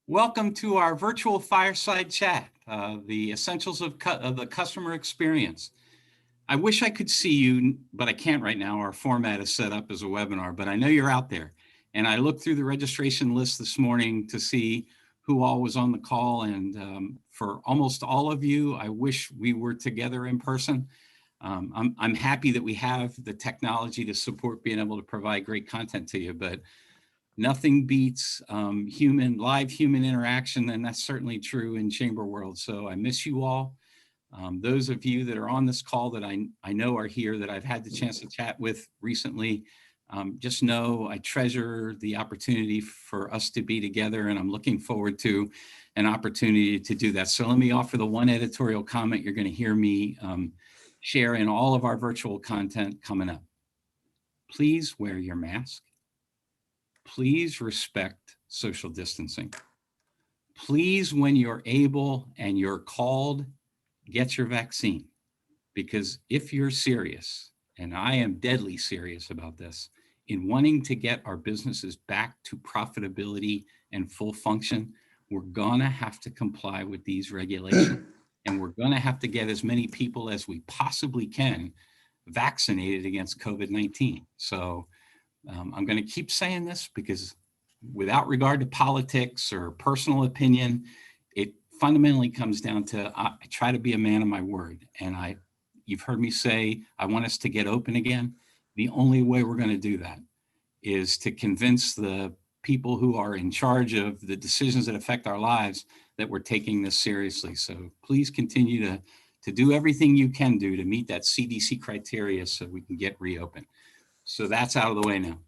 Welcome to our virtual fireside chat, the essentials of the customer experience. I wish I could see you, but I can't right now. Our format is set up as a webinar, but I know you're out there. And I looked through the registration list this morning to see who all was on the call. And for almost all of you, I wish we were together in person. I'm happy that we have the technology to support being able to provide great content to you, but nothing beats live human interaction, and that's certainly true in chamber world. So I miss you all. Those of you that are on this call that I know are here that I've had the chance to chat with recently, just know I treasure the opportunity for us to be together, and I'm looking forward to an opportunity to do that. So let me offer the one editorial comment you're going to hear me share in all of our virtual content coming up. Please wear your mask. Please respect social distancing. Please, when you're able and you're called, get your vaccine. Because if you're serious, and I am deadly serious about this, in wanting to get our businesses back to profitability and full function, we're gonna have to comply with these regulations. And we're gonna have to get as many people as we possibly can vaccinated against COVID-19. So I'm going to keep saying this because without regard to politics or personal opinion, it fundamentally comes down to I try to be a man of my word. And you've heard me say, I want us to get open again. The only way we're going to do that is to convince the people who are in charge of the decisions that affect our lives that we're taking this seriously. So please continue to do everything you can do to meet that CDC criteria so we can get reopened. So that's out of the way now.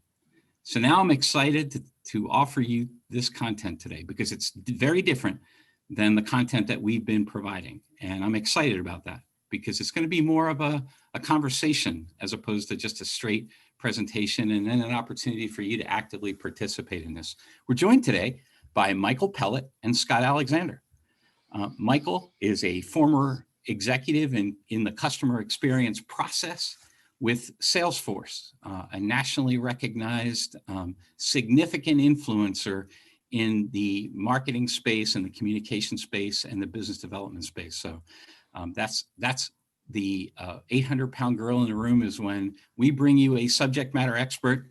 So now I'm excited to offer you this content today because it's very different than the content that we've been providing. And I'm excited about that because it's going to be more of a conversation as opposed to just a straight presentation and then an opportunity for you to actively participate in this. We're joined today by Michael Pellet and Scott Alexander. Michael is a former executive in the customer experience process with Salesforce, a nationally recognized, significant influencer in the marketing space and the communication space and the business development space. So that's the 800-pound gorilla in the room is when we bring you a subject matter expert.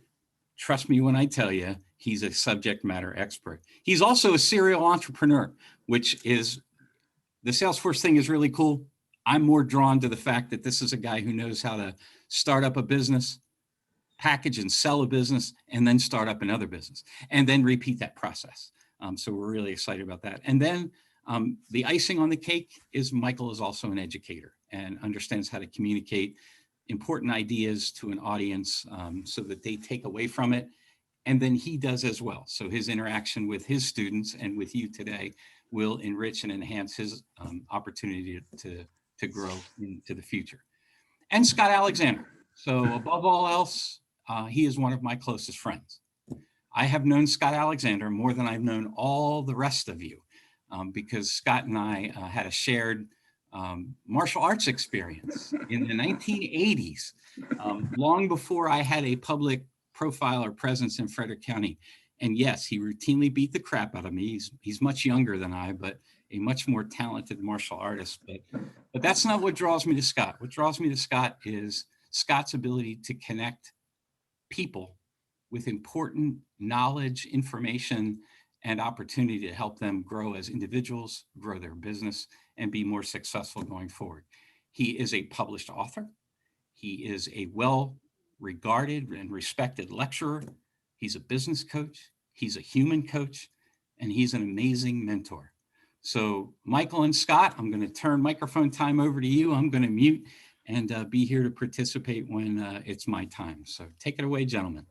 Trust me when I tell you, he's a subject matter expert. He's also a serial entrepreneur, which is, the Salesforce thing is really cool. I'm more drawn to the fact that this is a guy who knows how to start up a business, package and sell a business, and then start up another business, and then repeat that process. So we're really excited about that. And then the icing on the cake is Michael is also an educator and understands how to communicate important ideas to an audience so that they take away from it. And then he does as well. So his interaction with his students and with you today will enrich and enhance his opportunity to grow into the future. And Scott Alexander. So above all else, he is one of my closest friends. I have known Scott Alexander more than I've known all the rest of you because Scott and I had a shared martial arts experience in the 1980s, long before I had a public profile or presence in Frederick County. And yes, he routinely beat the crap out of me. He's much younger than I, but a much more talented martial artist. But that's not what draws me to Scott. What draws me to Scott is Scott's ability to connect people with important knowledge, information, and opportunity to help them grow as individuals, grow their business, and be more successful going forward. He is a published author. He is a well-regarded and respected lecturer. He's a business coach. He's a human coach, and he's an amazing mentor. So Michael and Scott, I'm going to turn microphone time over to you. I'm going to mute and be here to participate when it's my time. So take it away, gentlemen.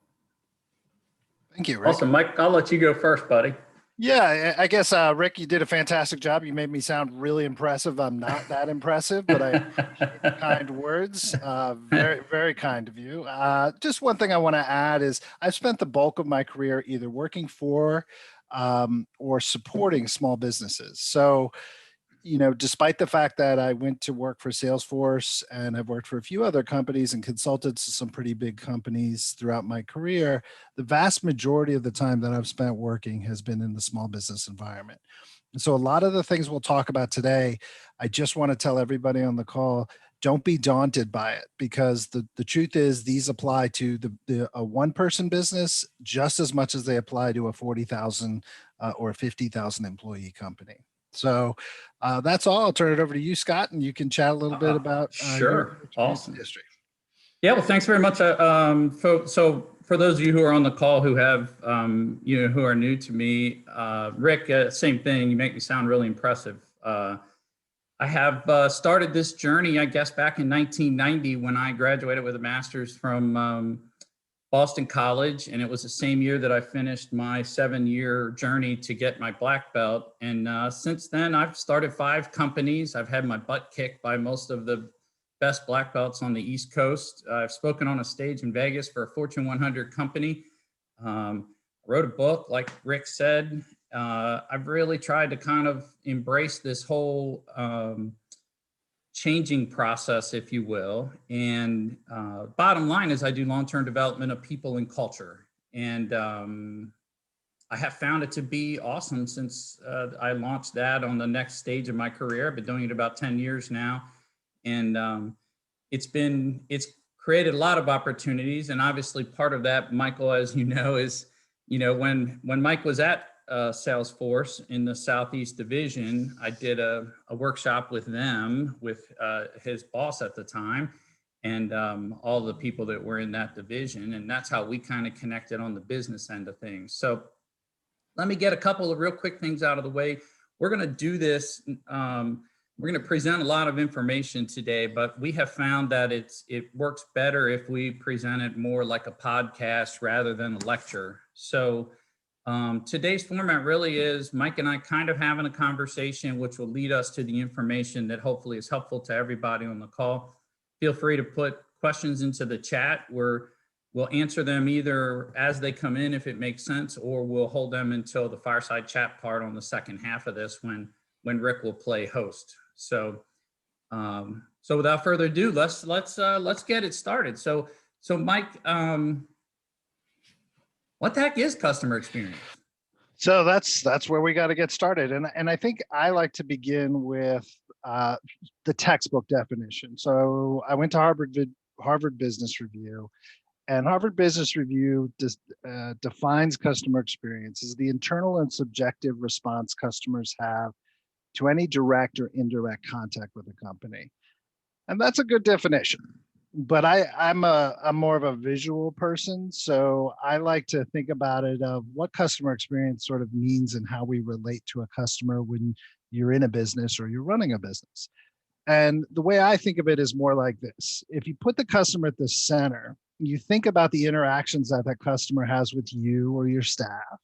Thank you, Rick. Awesome, Mike. I'll let you go first, buddy. Yeah, I guess, Rick, you did a fantastic job. You made me sound really impressive. I'm not that impressive, but I appreciate the kind words. Very, very kind of you. Just one thing I want to add is I've spent the bulk of my career either working for or supporting small businesses. So despite the fact that I went to work for Salesforce and I've worked for a few other companies and consulted to some pretty big companies throughout my career, the vast majority of the time that I've spent working has been in the small business environment. And so a lot of the things we'll talk about today, I just want to tell everybody on the call, don't be daunted by it, because the truth is these apply to a one person business just as much as they apply to a 40,000 or 50,000 employee company. So that's all. I'll turn it over to you, Scott, and you can chat a little bit about Sure. your Awesome. history. Yeah, well, thanks very much. So for those of you who are on the call who have, who are new to me, Rick, same thing. You make me sound really impressive. I have started this journey, I guess, back in 1990 when I graduated with a master's from Boston College, and it was the same year that I finished my 7-year journey to get my black belt. And since then, I've started 5 companies. I've had my butt kicked by most of the best black belts on the East Coast. I've spoken on a stage in Vegas for a Fortune 100 company. Wrote a book, like Rick said. I've really tried to kind of embrace this whole changing process, if you will. And bottom line is I do long-term development of people and culture. And I have found it to be awesome since I launched that on the next stage of my career. I've been doing it about 10 years now. And it's created a lot of opportunities. And obviously part of that, Michael, as you know, is, when Mike was at Salesforce in the Southeast Division, I did a workshop with them, with his boss at the time, and all the people that were in that division. And that's how we kind of connected on the business end of things. So let me get a couple of real quick things out of the way. We're going to do this. We're going to present a lot of information today, but we have found that it works better if we present it more like a podcast rather than a lecture. So today's format really is Mike and I kind of having a conversation, which will lead us to the information that hopefully is helpful to everybody on the call. Feel free to put questions into the chat where we'll answer them either as they come in, if it makes sense, or we'll hold them until the fireside chat part on the second half of this when Rick will play host. So without further ado, let's get it started. So Mike, what the heck is customer experience? So that's where we got to get started. And I think I like to begin with the textbook definition. So I went to Harvard Business Review, and Harvard Business Review defines customer experience as the internal and subjective response customers have to any direct or indirect contact with a company. And that's a good definition. But I'm more of a visual person, so I like to think about it of what customer experience sort of means and how we relate to a customer when you're in a business or you're running a business. And the way I think of it is more like this. If you put the customer at the center, you think about the interactions that customer has with you or your staff,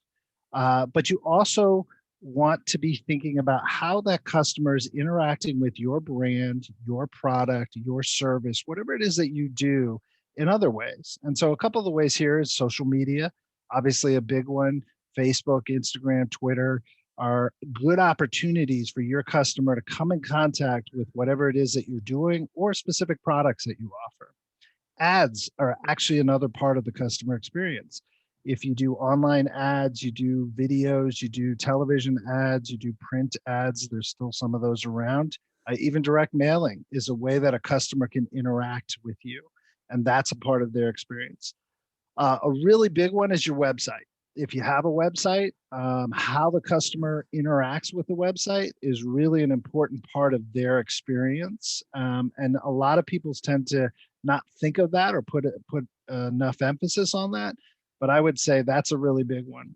but you also want to be thinking about how that customer is interacting with your brand, your product, your service, whatever it is that you do in other ways. And so a couple of the ways here is social media, obviously a big one. Facebook, Instagram, Twitter are good opportunities for your customer to come in contact with whatever it is that you're doing or specific products that you offer. Ads are actually another part of the customer experience. If you do online ads, you do videos, you do television ads, you do print ads, there's still some of those around. Even direct mailing is a way that a customer can interact with you, and that's a part of their experience. A really big one is your website. If you have a website, how the customer interacts with the website is really an important part of their experience. And a lot of people tend to not think of that or put enough emphasis on that. But I would say that's a really big one.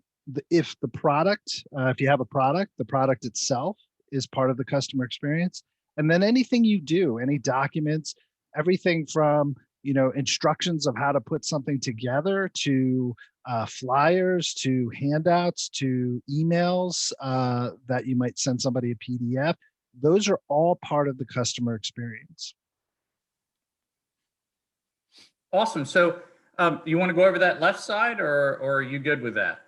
If you have a product, the product itself is part of the customer experience. And then anything you do, any documents, everything from instructions of how to put something together to flyers, to handouts, to emails that you might send somebody a PDF. Those are all part of the customer experience. Awesome. So you want to go over that left side, or are you good with that?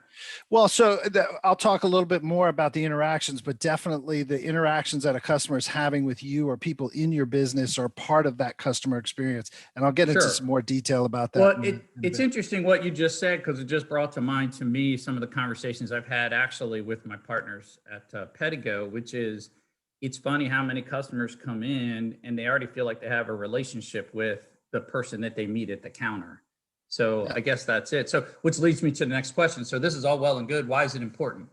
Well, so I'll talk a little bit more about the interactions, but definitely the interactions that a customer is having with you or people in your business are part of that customer experience. And I'll get into Sure. some more detail about that Well, in a it's bit. interesting what you just said, because it just brought to mind to me some of the conversations I've had actually with my partners at Pedigo, which is it's funny how many customers come in and they already feel like they have a relationship with the person that they meet at the counter. So Yeah. I guess that's it. So which leads me to the next question. So this is all well and good. Why is it important?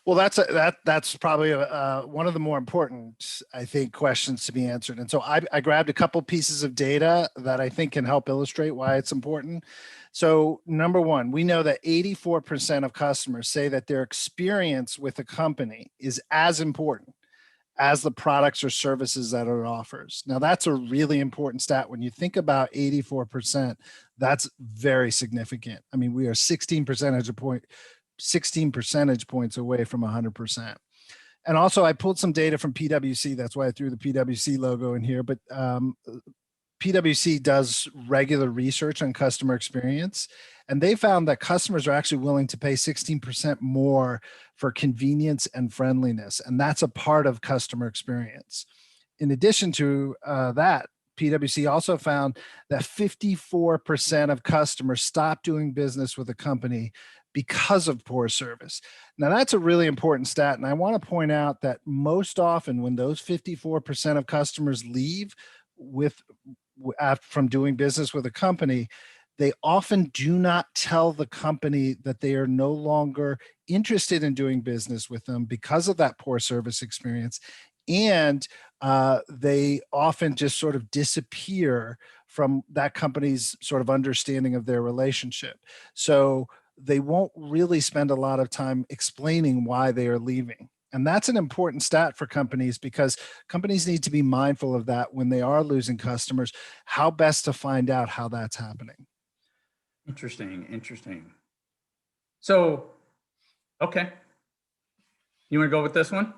Well, that's probably one of the more important, I think, questions to be answered. And so I grabbed a couple pieces of data that I think can help illustrate why it's important. So number one, we know that 84% of customers say that their experience with a company is as important as the products or services that it offers. Now, that's a really important stat. When you think about 84%, that's very significant. I mean, we are 16 percentage points away from 100%. And also, I pulled some data from PwC. That's why I threw the PwC logo in here. But PwC does regular research on customer experience, and they found that customers are actually willing to pay 16% more for convenience and friendliness, and that's a part of customer experience. In addition to that, PwC also found that 54% of customers stop doing business with a company because of poor service. Now, that's a really important stat. And I want to point out that most often, when those 54% of customers leave with from doing business with a company, they often do not tell the company that they are no longer interested in doing business with them because of that poor service experience. And they often just sort of disappear from that company's sort of understanding of their relationship. So they won't really spend a lot of time explaining why they are leaving. And that's an important stat for companies because companies need to be mindful of that when they are losing customers, how best to find out how that's happening. Interesting. Interesting. So, okay. You want to go with this one?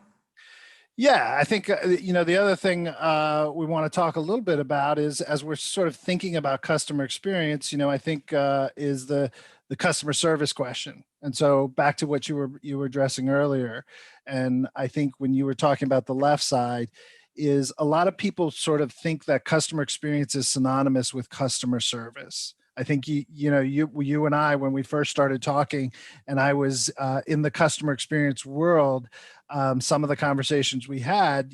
Yeah, I think the other thing we want to talk a little bit about is as we're sort of thinking about customer experience. I think is the customer service question. And so back to what you were addressing earlier, and I think when you were talking about the left side, is a lot of people sort of think that customer experience is synonymous with customer service. I think you and I, when we first started talking, and I was in the customer experience world, some of the conversations we had,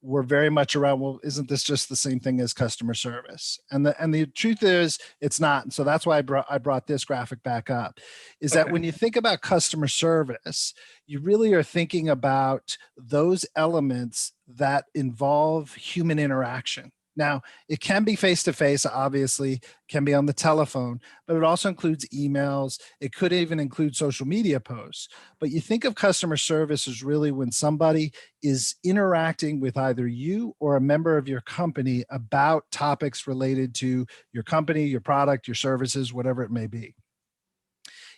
were very much around, well, isn't this just the same thing as customer service? And the truth is, it's not. And so that's why I brought this graphic back up. Is that when you think about customer service, you really are thinking about those elements that involve human interaction. Now, it can be face-to-face, obviously, can be on the telephone, but it also includes emails. It could even include social media posts. But you think of customer service as really when somebody is interacting with either you or a member of your company about topics related to your company, your product, your services, whatever it may be.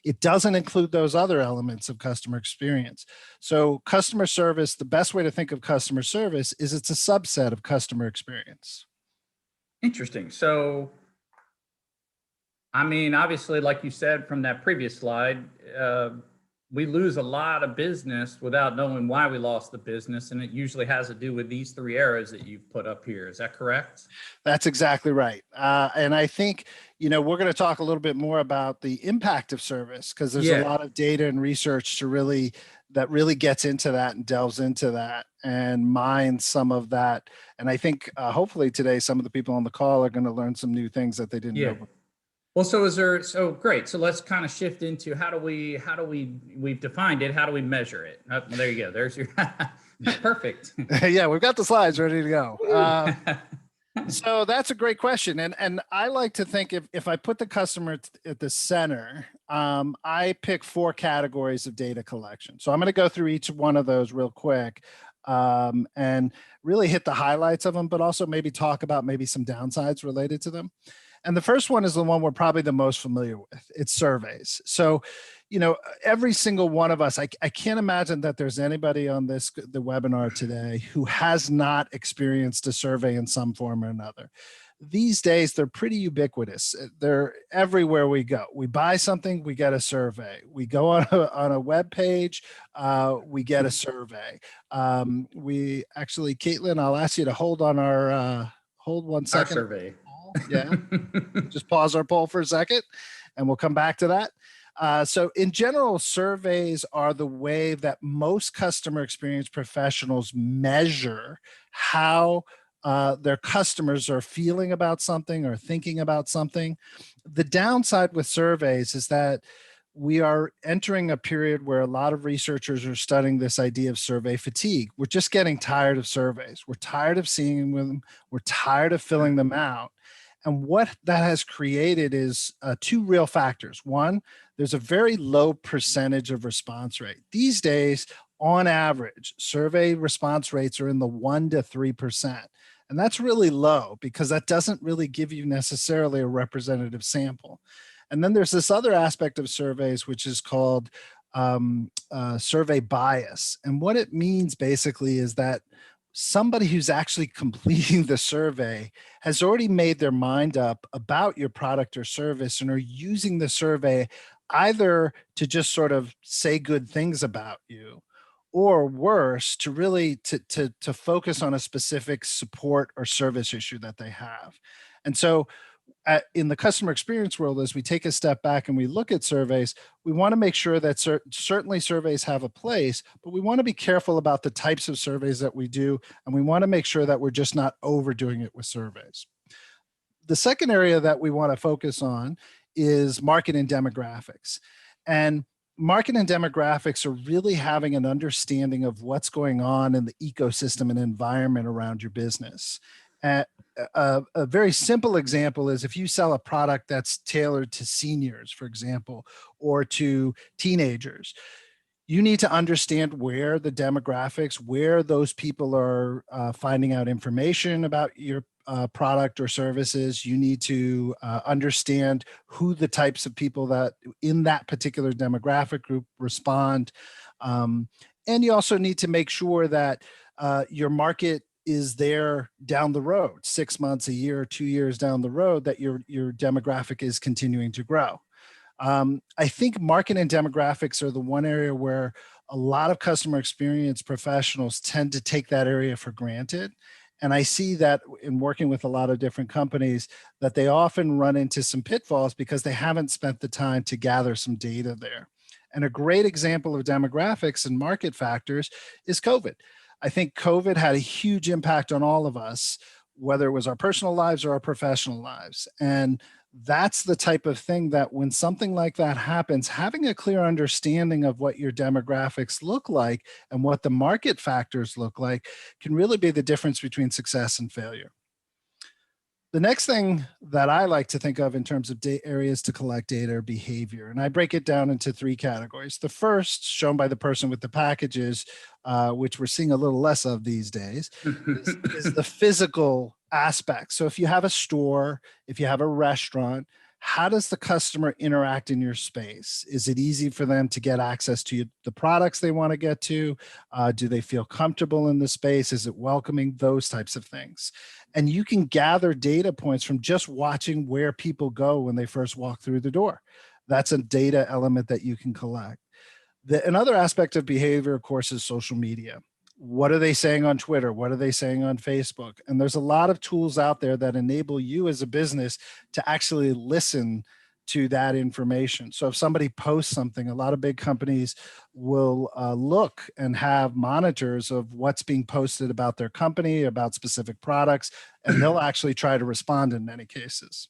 It doesn't include those other elements of customer experience. So customer service, the best way to think of customer service is it's a subset of customer experience. Interesting. So, I mean, obviously, like you said from that previous slide, we lose a lot of business without knowing why we lost the business. And it usually has to do with these three areas that you've put up here. Is that correct? That's exactly right. And I think, we're going to talk a little bit more about the impact of service because there's a lot of data and research that really gets into that and delves into that and mines some of that. And I think hopefully today, some of the people on the call are going to learn some new things that they didn't know before. Well, so great. So let's kind of shift into we've defined it. How do we measure it? Oh, well, there you go. There's your perfect. Yeah, we've got the slides ready to go. So that's a great question. And I like to think if I put the customer at the center, I pick 4 categories of data collection. So I'm going to go through each one of those real quick and really hit the highlights of them, but also maybe talk about maybe some downsides related to them. And the first one is the one we're probably the most familiar with. It's surveys. So, every single one of us, I can't imagine that there's anybody on the webinar today who has not experienced a survey in some form or another. these days they're pretty ubiquitous. They're everywhere we go. We buy something, we get a survey. We go on a web page, we get a survey. We actually, Caitlin, I'll ask you to hold on our hold one Our second. survey. Yeah, just pause our poll for a second, and we'll come back to that. So in general, surveys are the way that most customer experience professionals measure how their customers are feeling about something or thinking about something. The downside with surveys is that we are entering a period where a lot of researchers are studying this idea of survey fatigue. We're just getting tired of surveys. We're tired of seeing them. We're tired of filling them out. And what that has created is two real factors. One, there's a very low percentage of response rate. These days, on average, survey response rates are in the 1% to 3%. And that's really low because that doesn't really give you necessarily a representative sample. And then there's this other aspect of surveys, which is called survey bias. And what it means basically is that somebody who's actually completing the survey has already made their mind up about your product or service and are using the survey either to just sort of say good things about you, or worse, to really to focus on a specific support or service issue that they have. And so in the customer experience world, as we take a step back and we look at surveys, we want to make sure that certainly surveys have a place, but we want to be careful about the types of surveys that we do. And we want to make sure that we're just not overdoing it with surveys. The second area that we want to focus on is market and demographics. And market and demographics are really having an understanding of what's going on in the ecosystem and environment around your business. A very simple example is if you sell a product that's tailored to seniors, for example, or to teenagers, you need to understand where the demographics, where those people are finding out information about your product or services. You need to understand who the types of people that in that particular demographic group respond. And you also need to make sure that your market is there down the road, 6 months, a year, 2 years down the road, that your demographic is continuing to grow. I think market and demographics are the one area where a lot of customer experience professionals tend to take that area for granted. And I see that in working with a lot of different companies, that they often run into some pitfalls because they haven't spent the time to gather some data there. And a great example of demographics and market factors is COVID. I think COVID had a huge impact on all of us, whether it was our personal lives or our professional lives. And that's the type of thing that when something like that happens, having a clear understanding of what your demographics look like and what the market factors look like can really be the difference between success and failure. The next thing that I like to think of in terms of areas to collect data are behavior. And I break it down into three categories. The first, shown by the person with the packages, which we're seeing a little less of these days, is the physical aspect. So if you have a store, if you have a restaurant, how does the customer interact in your space? Is it easy for them to get access to the products they want to get to? Do they feel comfortable in the space? Is it welcoming? Those types of things. And you can gather data points from just watching where people go when they first walk through the door. That's a data element that you can collect. Another aspect of behavior, of course, is social media. What are they saying on Twitter? What are they saying on Facebook? And there's a lot of tools out there that enable you as a business to actually listen to that information. So if somebody posts something, a lot of big companies will look and have monitors of what's being posted about their company, about specific products, and they'll actually try to respond in many cases.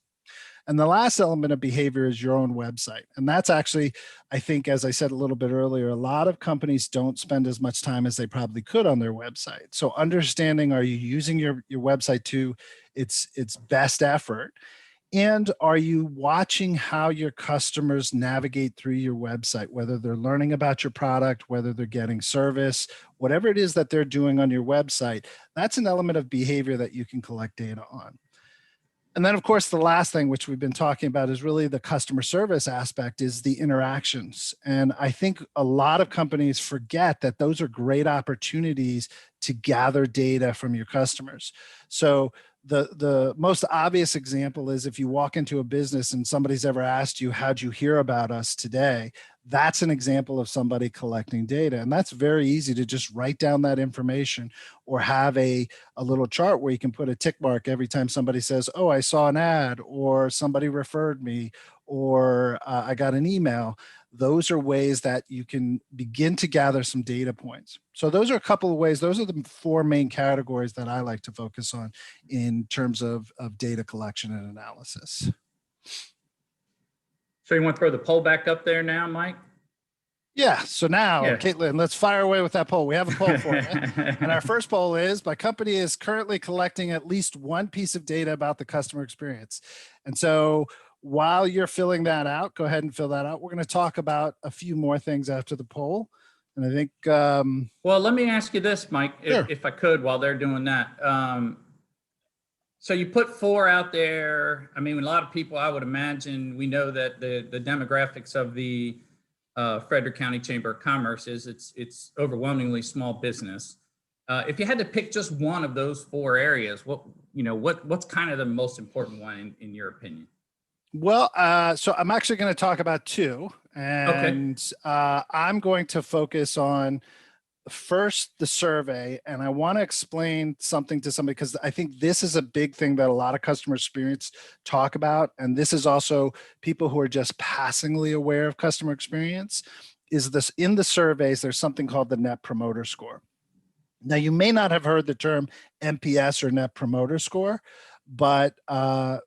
And the last element of behavior is your own website. And that's actually, I think, as I said a little bit earlier, a lot of companies don't spend as much time as they probably could on their website. So understanding, are you using your website to its best effort? And are you watching how your customers navigate through your website, whether they're learning about your product, whether they're getting service, whatever it is that they're doing on your website? That's an element of behavior that you can collect data on. And then, of course, the last thing, which we've been talking about, is really the customer service aspect, is the interactions. And I think a lot of companies forget that those are great opportunities to gather data from your customers. So the most obvious example is if you walk into a business and somebody's ever asked you, how'd you hear about us today? That's an example of somebody collecting data. And that's very easy to just write down that information or have a little chart where you can put a tick mark every time somebody says, oh, I saw an ad, or somebody referred me, or I got an email. Those are ways that you can begin to gather some data points. So those are a couple of ways. Those are the four main categories that I like to focus on in terms of data collection and analysis. So you want to throw the poll back up there now, Mike? Yeah. So now, Yeah. Caitlin, let's fire away with that poll. We have a poll for you. And our first poll is, my company is currently collecting at least one piece of data about the customer experience. And so while you're filling that out, go ahead and fill that out. We're going to talk about a few more things after the poll. And I think... well, let me ask you this, Mike, sure. if I could, while they're doing that. So you put 4 out there. I mean, a lot of people, I would imagine, we know that the demographics of the Frederick County Chamber of Commerce is it's overwhelmingly small business. If you had to pick just one of those 4 areas, what's kind of the most important one in your opinion? Well, so I'm actually going to talk about 2, and okay. I'm going to focus on first the survey, and I want to explain something to somebody because I think this is a big thing that a lot of customer experience talk about, and this is also people who are just passingly aware of customer experience. Is this in the surveys? There's something called the Net Promoter Score. Now, you may not have heard the term NPS or Net Promoter Score, but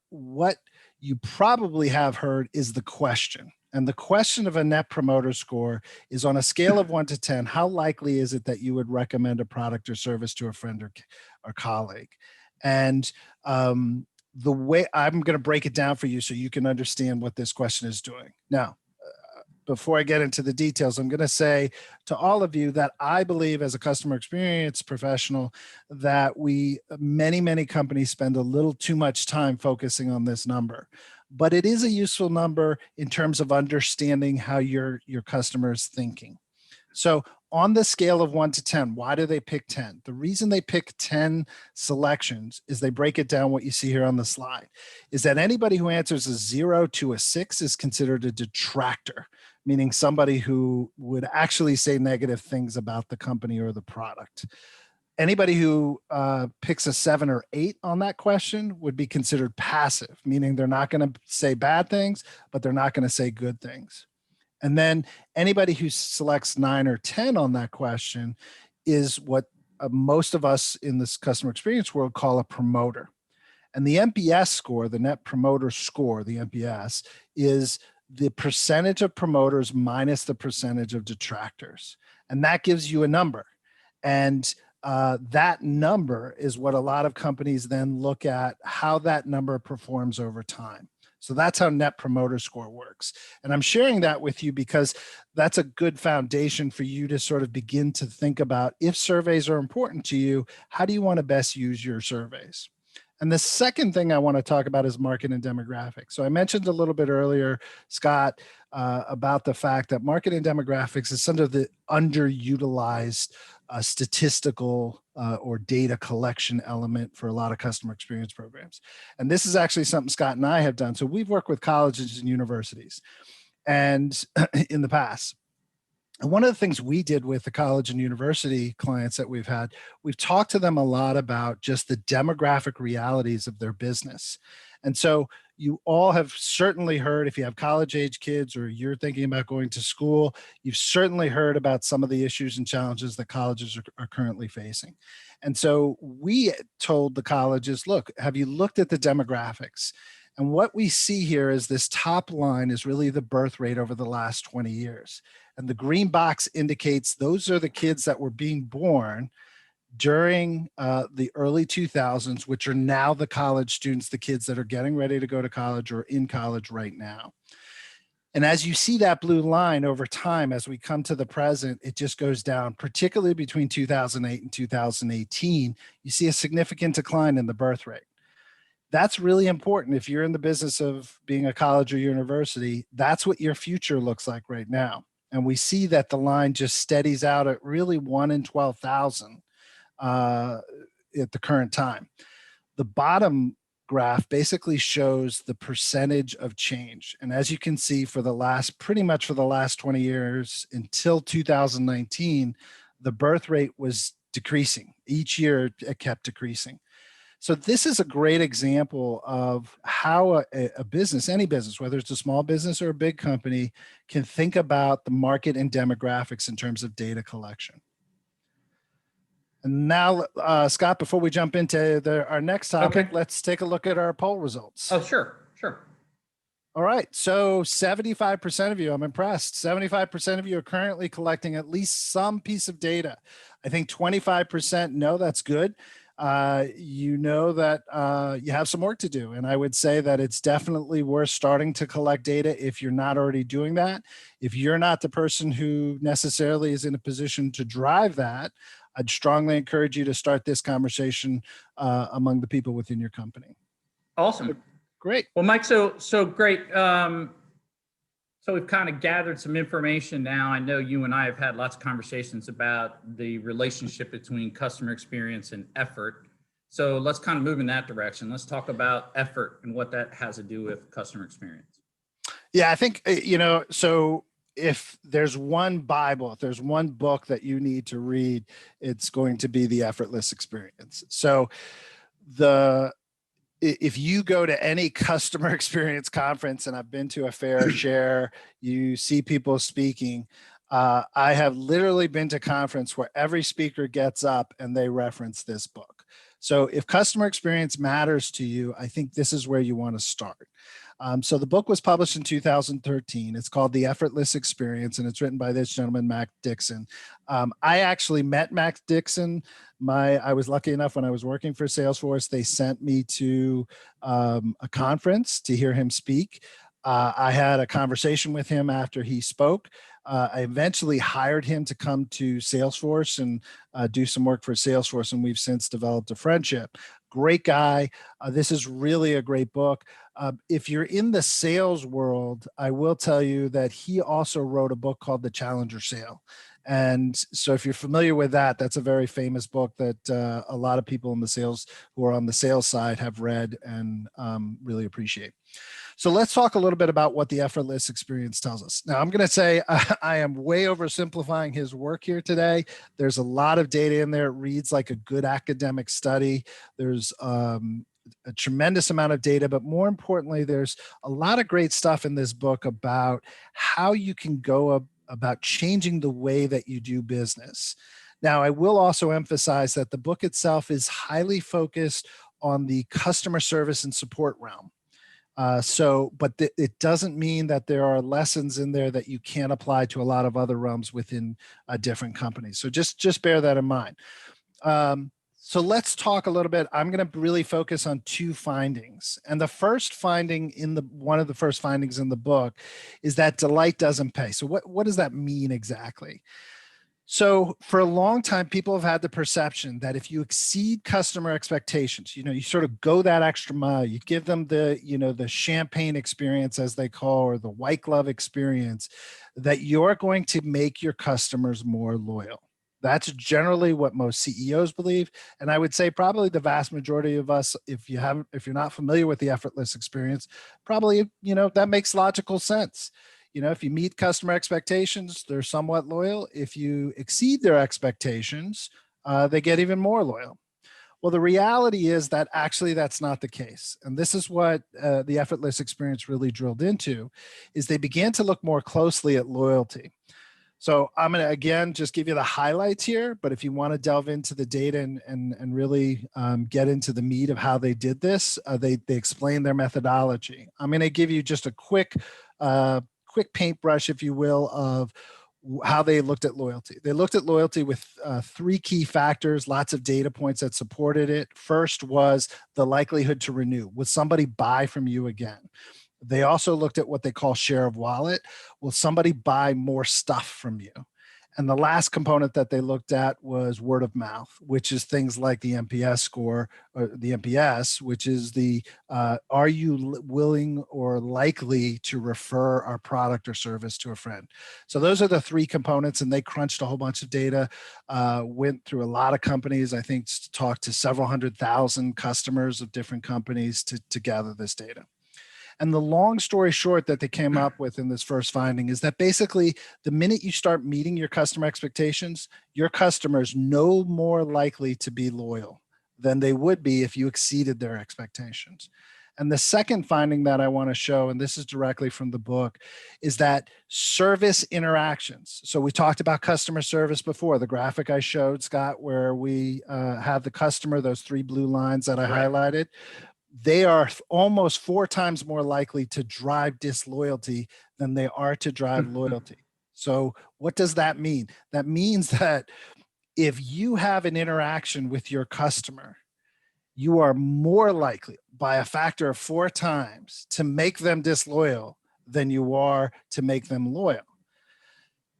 what you probably have heard is the question. And the question of a Net Promoter Score is, on a scale of 1 to 10, how likely is it that you would recommend a product or service to a friend or colleague? And the way I'm going to break it down for you so you can understand what this question is doing. Now, before I get into the details, I'm going to say to all of you that I believe, as a customer experience professional, that many companies spend a little too much time focusing on this number. But it is a useful number in terms of understanding how your customer is thinking. So on the scale of 1 to 10, why do they pick 10? The reason they pick 10 selections is they break it down, what you see here on the slide, is that anybody who answers a 0 to a 6 is considered a detractor, meaning somebody who would actually say negative things about the company or the product. Anybody who picks a 7 or 8 on that question would be considered passive, meaning they're not going to say bad things, but they're not going to say good things. And then anybody who selects 9 or 10 on that question is what most of us in this customer experience world call a promoter. And the NPS score, the Net Promoter Score, the NPS, is the percentage of promoters minus the percentage of detractors. And that gives you a number. And that number is what a lot of companies then look at, how that number performs over time. So that's how Net Promoter Score works. And I'm sharing that with you because that's a good foundation for you to sort of begin to think about, if surveys are important to you, how do you want to best use your surveys? And the second thing I want to talk about is market and demographics. So I mentioned a little bit earlier, Scott, about the fact that market and demographics is some of the underutilized statistical or data collection element for a lot of customer experience programs. And this is actually something Scott and I have done. So we've worked with colleges and universities and in the past. And one of the things we did with the college and university clients that we've had, we've talked to them a lot about just the demographic realities of their business. And so you all have certainly heard, if you have college age kids or you're thinking about going to school, you've certainly heard about some of the issues and challenges that colleges are currently facing. And so we told the colleges, look, have you looked at the demographics? And what we see here is this top line is really the birth rate over the last 20 years. And the green box indicates those are the kids that were being born during the early 2000s, which are now the college students, the kids that are getting ready to go to college or in college right now. And as you see that blue line over time, as we come to the present, it just goes down, particularly between 2008 and 2018, you see a significant decline in the birth rate. That's really important. If you're in the business of being a college or university, that's what your future looks like right now. And we see that the line just steadies out at really 1 in 12,000 at the current time. The bottom graph basically shows the percentage of change. And as you can see, pretty much for the last 20 years until 2019, the birth rate was decreasing. Each year it kept decreasing. So this is a great example of how a business, any business, whether it's a small business or a big company, can think about the market and demographics in terms of data collection. And now, Scott, before we jump into our next topic, let's take a look at our poll results. Oh, sure. All right. So 75% of you, I'm impressed. 75% of you are currently collecting at least some piece of data. I think 25% no, that's good. You know that you have some work to do. And I would say that it's definitely worth starting to collect data if you're not already doing that. If you're not the person who necessarily is in a position to drive that, I'd strongly encourage you to start this conversation among the people within your company. Awesome. Great. Well, Mike, so great. So we've kind of gathered some information now. I know you and I have had lots of conversations about the relationship between customer experience and effort. So let's kind of move in that direction. Let's talk about effort and what that has to do with customer experience. Yeah, I think, so if there's one Bible, if there's one book that you need to read, it's going to be The Effortless Experience. So if you go to any customer experience conference, and I've been to a fair share, you see people speaking. I have literally been to conference where every speaker gets up and they reference this book. So if customer experience matters to you, I think this is where you want to start. So the book was published in 2013. It's called The Effortless Experience, and it's written by this gentleman, Mac Dixon. I actually met Mac Dixon. I was lucky enough when I was working for Salesforce, they sent me to a conference to hear him speak. I had a conversation with him after he spoke. I eventually hired him to come to Salesforce and do some work for Salesforce, and we've since developed a friendship. Great guy. This is really a great book. If you're in the sales world, I will tell you that he also wrote a book called The Challenger Sale. And so if you're familiar with that, that's a very famous book that a lot of people in the sales who are on the sales side have read and really appreciate. So let's talk a little bit about what the effortless experience tells us. Now, I'm going to say I am way oversimplifying his work here today. There's a lot of data in there. It reads like a good academic study. There's a tremendous amount of data, but more importantly, there's a lot of great stuff in this book about how you can go about changing the way that you do business. Now, I will also emphasize that the book itself is highly focused on the customer service and support realm. But it doesn't mean that there are lessons in there that you can't apply to a lot of other realms within different companies. So just bear that in mind. So let's talk a little bit. I'm going to really focus on two findings. And the first finding one of the first findings in the book is that delight doesn't pay. So what does that mean exactly? So for a long time, people have had the perception that if you exceed customer expectations, you sort of go that extra mile, you give them the champagne experience, as they call, or the white glove experience, that you're going to make your customers more loyal. That's generally what most CEOs believe. And I would say probably the vast majority of us, if you're not familiar with the effortless experience, probably, that makes logical sense. If you meet customer expectations, they're somewhat loyal. If you exceed their expectations, they get even more loyal. Well, the reality is that actually that's not the case. And this is what the effortless experience really drilled into, is they began to look more closely at loyalty. So I'm going to, again, just give you the highlights here, but if you want to delve into the data and really get into the meat of how they did this, they explain their methodology. I'm going to give you just a quick paintbrush, if you will, of how they looked at loyalty. They looked at loyalty with three key factors, lots of data points that supported it. First was the likelihood to renew. Would somebody buy from you again? They also looked at what they call share of wallet. Will somebody buy more stuff from you? And the last component that they looked at was word of mouth, which is things like the NPS score, or the NPS, which is the are you willing or likely to refer our product or service to a friend? So those are the three components, and they crunched a whole bunch of data, went through a lot of companies, I think talked to several 100,000 customers of different companies to gather this data. And the long story short that they came up with in this first finding is that basically the minute you start meeting your customer expectations, your customers no more likely to be loyal than they would be if you exceeded their expectations. And the second finding that I want to show, and this is directly from the book, is that service interactions. So we talked about customer service before, the graphic I showed, Scott, where we have the customer, those three blue lines that I highlighted. They are almost 4 times more likely to drive disloyalty than they are to drive loyalty. So what does that mean? That means that if you have an interaction with your customer, you are more likely by a factor of 4 times to make them disloyal than you are to make them loyal.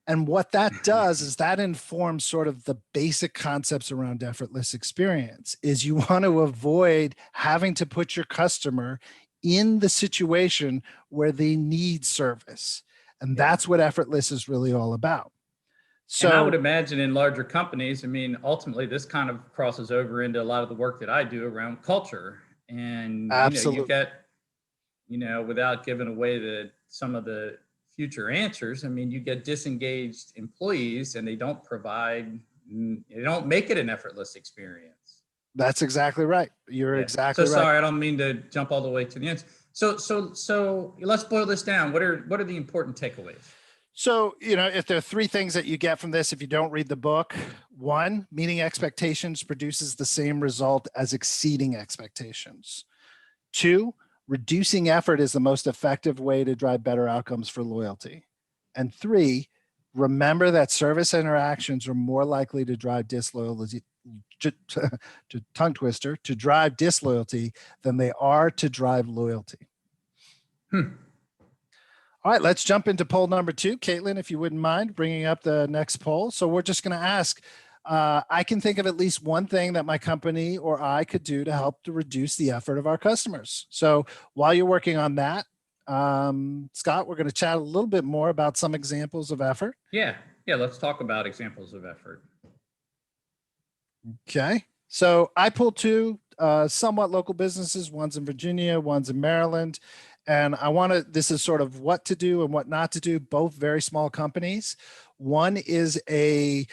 And what that does is that informs sort of the basic concepts around effortless experience is you want to avoid having to put your customer in the situation where they need service. And that's what effortless is really all about. So and I would imagine in larger companies, I mean, ultimately this kind of crosses over into a lot of the work that I do around culture. And absolutely. You get, without giving away some of the future answers, I mean, you get disengaged employees and they don't make it an effortless experience. That's exactly right. You're exactly right. Sorry, I don't mean to jump all the way to the end. So let's boil this down. What are the important takeaways? So, if there are 3 things that you get from this, if you don't read the book, 1, meeting expectations produces the same result as exceeding expectations. 2, reducing effort is the most effective way to drive better outcomes for loyalty. And 3, remember that service interactions are more likely to drive disloyalty, to tongue twister, to drive disloyalty than they are to drive loyalty. All right, let's jump into poll number 2. Caitlin, if you wouldn't mind bringing up the next poll. So we're just going to ask, I can think of at least one thing that my company or I could do to help to reduce the effort of our customers. So while you're working on that, Scott, we're going to chat a little bit more about some examples of effort. Yeah, let's talk about examples of effort. Okay, so I pulled 2 somewhat local businesses. One's in Virginia, one's in Maryland. And this is sort of what to do and what not to do, both very small companies. One is a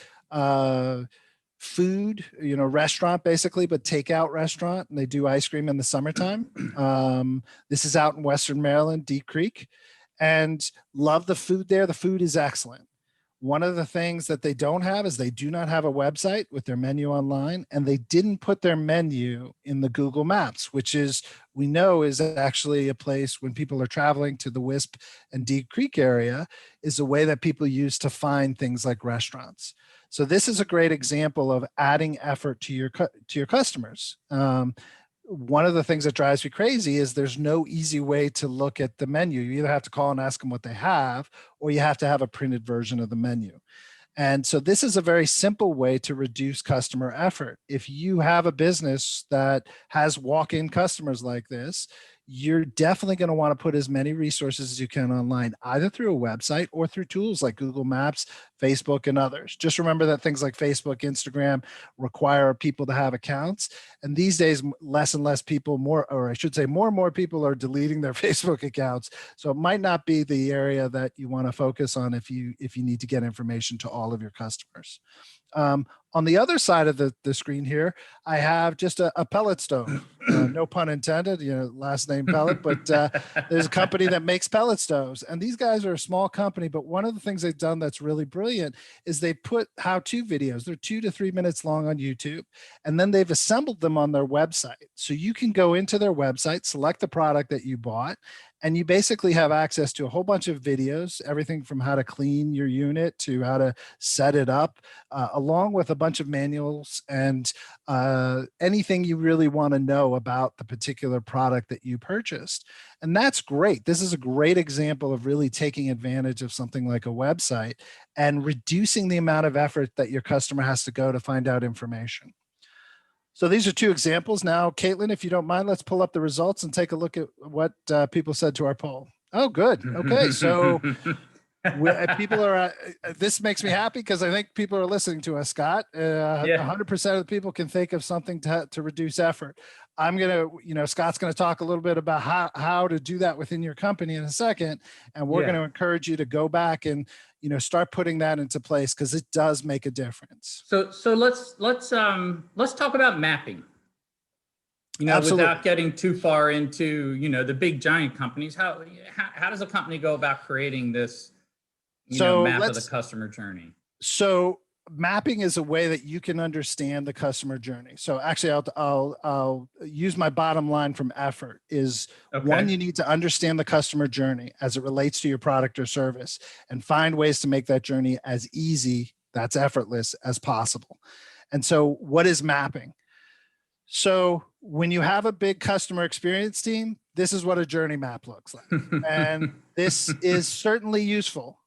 food, restaurant basically, but takeout restaurant, and they do ice cream in the summertime. This is out in Western Maryland, Deep Creek, and love the food there. The food is excellent. One of the things that they don't have is they do not have a website with their menu online, and they didn't put their menu in the Google Maps, which we know is actually a place when people are traveling to the Wisp and Deep Creek area, is a way that people use to find things like restaurants. So this is a great example of adding effort to your customers. One of the things that drives me crazy is there's no easy way to look at the menu. You either have to call and ask them what they have, or you have to have a printed version of the menu. And so this is a very simple way to reduce customer effort. If you have a business that has walk-in customers like this, you're definitely going to want to put as many resources as you can online, either through a website or through tools like Google Maps, Facebook, and others. Just remember that things like Facebook, Instagram require people to have accounts. And these days, less and less people, more and more people are deleting their Facebook accounts. So it might not be the area that you want to focus on if you need to get information to all of your customers. On the other side of the screen here, I have just a pellet stove. No pun intended, last name pellet, but there's a company that makes pellet stoves. And these guys are a small company, but one of the things they've done that's really brilliant is they put how-to videos. They're 2 to 3 minutes long on YouTube, and then they've assembled them on their website. So you can go into their website, select the product that you bought, and you basically have access to a whole bunch of videos, everything from how to clean your unit to how to set it up, along with a bunch of manuals and anything you really want to know about the particular product that you purchased. And that's great. This is a great example of really taking advantage of something like a website and reducing the amount of effort that your customer has to go to find out information. So these are two examples. Now, Caitlin, if you don't mind, let's pull up the results and take a look at what people said to our poll. Oh, good. Okay. So people are, this makes me happy because I think people are listening to us, Scott. 100% of the people can think of something to reduce effort. I'm going to, Scott's going to talk a little bit about how to do that within your company in a second. And we're going to encourage you to go back and, start putting that into place because it does make a difference. So let's talk about mapping. Absolutely. Without getting too far into, the big giant companies, how does a company go about creating this, map of the customer journey? So mapping is a way that you can understand the customer journey. So actually I'll use my bottom line from effort is one, you need to understand the customer journey as it relates to your product or service and find ways to make that journey as easy, that's effortless as possible. And so what is mapping? So when you have a big customer experience team, this is what a journey map looks like. And this is certainly useful.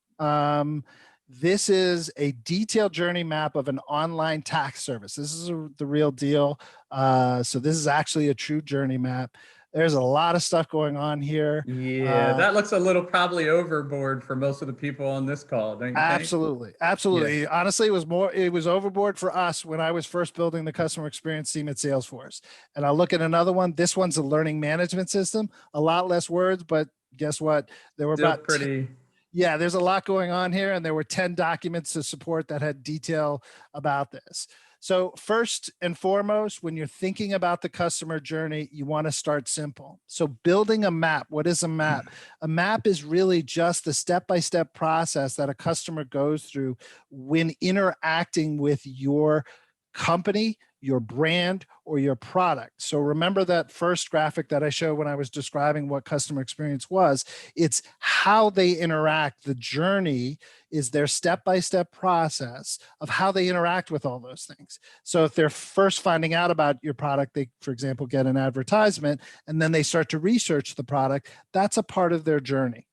This is a detailed journey map of an online tax service. This is the real deal. So this is actually a true journey map. There's a lot of stuff going on here. Yeah, that looks a little probably overboard for most of the people on this call, don't you think? Absolutely. Yeah. Honestly, it was overboard for us when I was first building the customer experience team at Salesforce. And I'll look at another one. This one's a learning management system, a lot less words, but guess what? There were about there's a lot going on here, and there were 10 documents to support that had detail about this. So first and foremost, when you're thinking about the customer journey, you want to start simple. So building a map, what is a map? A map is really just the step-by-step process that a customer goes through when interacting with your company, your brand, or your product. So remember that first graphic that I showed when I was describing what customer experience was. It's how they interact. The journey is their step-by-step process of how they interact with all those things. So if they're first finding out about your product, they, for example, get an advertisement, and then they start to research the product, that's a part of their journey.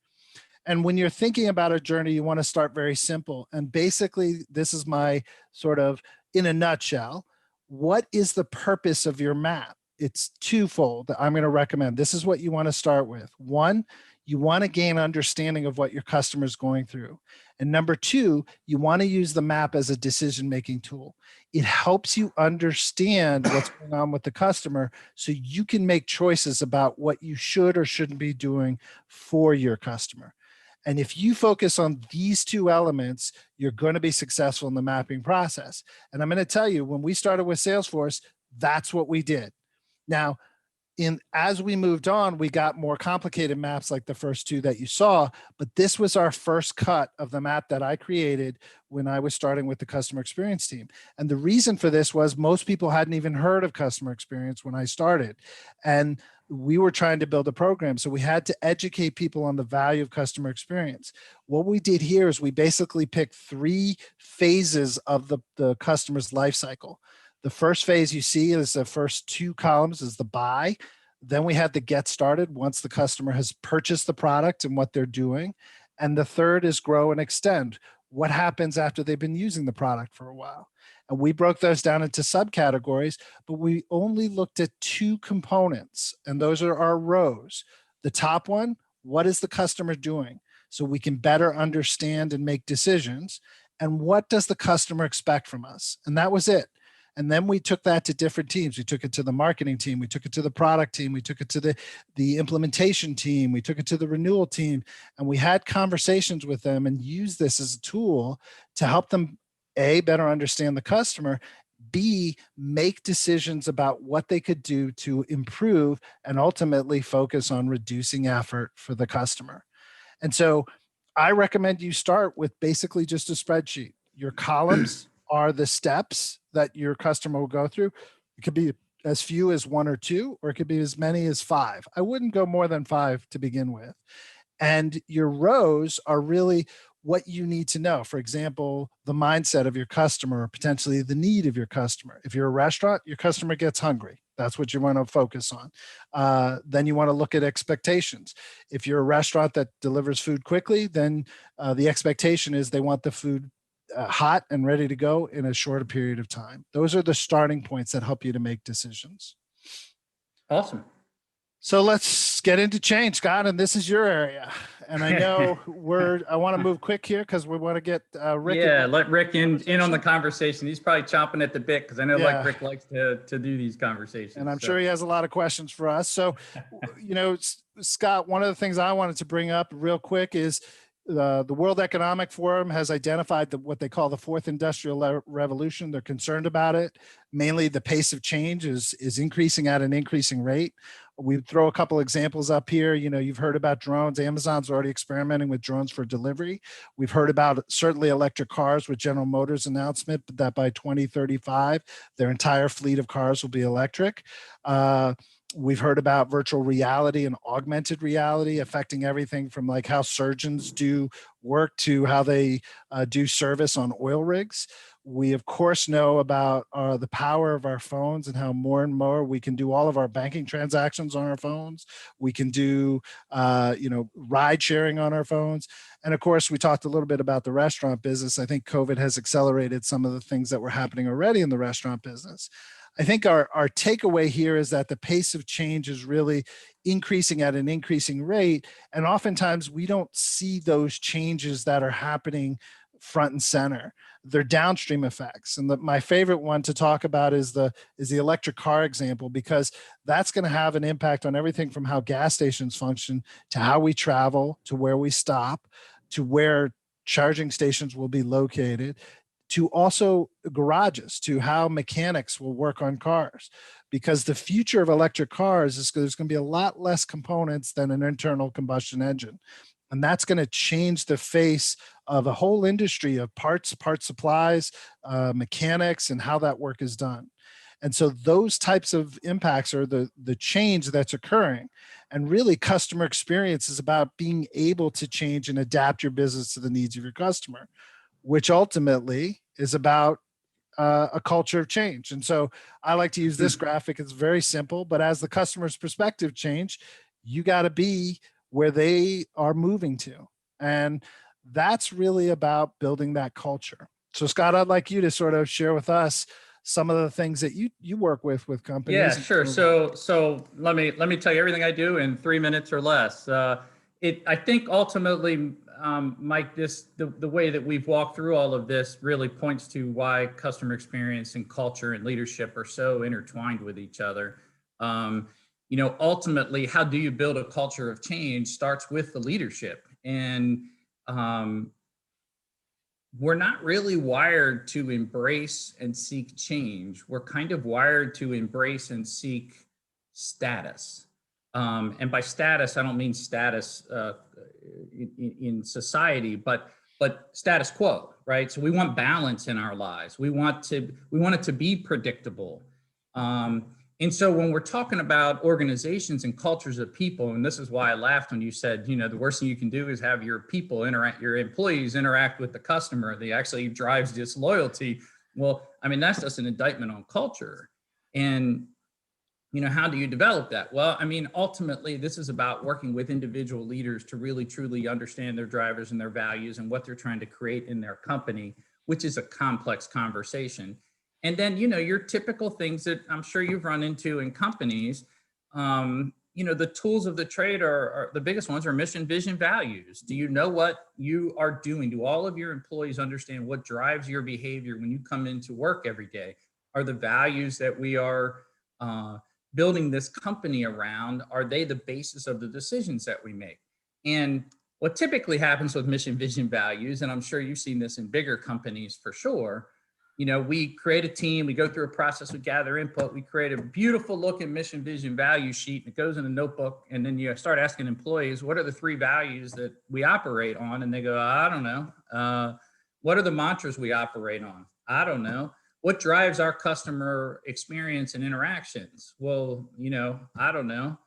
And when you're thinking about a journey, you want to start very simple. And basically, this is my sort of, in a nutshell, what is the purpose of your map? It's twofold that I'm going to recommend. This is what you want to start with. One, you want to gain understanding of what your customer is going through. And number two, you want to use the map as a decision-making tool. It helps you understand what's going on with the customer so you can make choices about what you should or shouldn't be doing for your customer. And if you focus on these two elements, you're going to be successful in the mapping process. And I'm going to tell you, when we started with Salesforce, that's what we did. Now, as we moved on, we got more complicated maps like the first two that you saw, but this was our first cut of the map that I created when I was starting with the customer experience team. And the reason for this was most people hadn't even heard of customer experience when I started. And we were trying to build a program. So we had to educate people on the value of customer experience. What we did here is we basically picked 3 phases of the customer's life cycle. The first phase you see is the first 2 columns is the buy. Then we had the get started once the customer has purchased the product and what they're doing. And the third is grow and extend. What happens after they've been using the product for a while? And we broke those down into subcategories, but we only looked at 2 components, and those are our rows. The top one, what is the customer doing? So we can better understand and make decisions. And what does the customer expect from us? And that was it. And then we took that to different teams. We took it to the marketing team. We took it to the product team. We took it to the implementation team. We took it to the renewal team. And we had conversations with them and used this as a tool to help them, A, better understand the customer, B, make decisions about what they could do to improve and ultimately focus on reducing effort for the customer. And so I recommend you start with basically just a spreadsheet. Your columns are the steps that your customer will go through. It could be as few as 1 or 2, or it could be as many as 5. I wouldn't go more than 5 to begin with. And your rows are really what you need to know. For example, the mindset of your customer, or potentially the need of your customer. If you're a restaurant, your customer gets hungry. That's what you want to focus on. Then you want to look at expectations. If you're a restaurant that delivers food quickly, then the expectation is they want the food hot and ready to go in a shorter period of time. Those are the starting points that help you to make decisions. Awesome. So let's get into change, Scott, and this is your area. And I know I want to move quick here because we want to get Rick. Yeah, let Rick in on the conversation. He's probably chomping at the bit because I know like Rick likes to do these conversations. And I'm sure he has a lot of questions for us. So, Scott, one of the things I wanted to bring up real quick is the World Economic Forum has identified what they call the fourth industrial revolution. They're concerned about it. Mainly the pace of change is increasing at an increasing rate. We throw a couple examples up here. You've heard about drones. Amazon's already experimenting with drones for delivery. We've heard about certainly electric cars with General Motors' announcement that by 2035, their entire fleet of cars will be electric. We've heard about virtual reality and augmented reality affecting everything from like how surgeons do work to how they do service on oil rigs. We, of course, know about the power of our phones and how more and more we can do all of our banking transactions on our phones. We can do, ride sharing on our phones. And of course, we talked a little bit about the restaurant business. I think COVID has accelerated some of the things that were happening already in the restaurant business. I think our takeaway here is that the pace of change is really increasing at an increasing rate. And oftentimes we don't see those changes that are happening front and center. They're downstream effects. And my favorite one to talk about is the electric car example, because that's going to have an impact on everything from how gas stations function to how we travel, to where we stop, to where charging stations will be located, to also garages, to how mechanics will work on cars. Because the future of electric cars is there's going to be a lot less components than an internal combustion engine. And that's going to change the face of a whole industry of parts supplies, mechanics, and how that work is done. And so those types of impacts are the change that's occurring. And really, customer experience is about being able to change and adapt your business to the needs of your customer, which ultimately is about a culture of change. And so I like to use this graphic. It's very simple, but as the customer's perspective change, you got to be where they are moving to. And that's really about building that culture. So Scott, I'd like you to sort of share with us some of the things that you work with companies. Yeah, sure. So let me tell you everything I do in 3 minutes or less. I think ultimately, Mike, the way that we've walked through all of this really points to why customer experience and culture and leadership are so intertwined with each other. Ultimately, how do you build a culture of change starts with the leadership. And we're not really wired to embrace and seek change. We're kind of wired to embrace and seek status. And by status, I don't mean status in society, but status quo, right? So we want balance in our lives. We want it to be predictable. And so when we're talking about organizations and cultures of people, and this is why I laughed when you said, the worst thing you can do is have your employees interact with the customer. That actually drives disloyalty. Well, I mean, that's just an indictment on culture. And, how do you develop that? Well, I mean, ultimately, this is about working with individual leaders to really, truly understand their drivers and their values and what they're trying to create in their company, which is a complex conversation. And then, your typical things that I'm sure you've run into in companies, the tools of the trade are the biggest ones are mission, vision, values. Do you know what you are doing? Do all of your employees understand what drives your behavior when you come into work every day? Are the values that we are building this company around, are they the basis of the decisions that we make? And what typically happens with mission, vision, values, and I'm sure you've seen this in bigger companies for sure, we create a team, we go through a process, we gather input, we create a beautiful looking mission, vision, value sheet, and it goes in a notebook. And then you start asking employees, what are the 3 values that we operate on? And they go, I don't know. What are the mantras we operate on? I don't know. What drives our customer experience and interactions? Well, I don't know.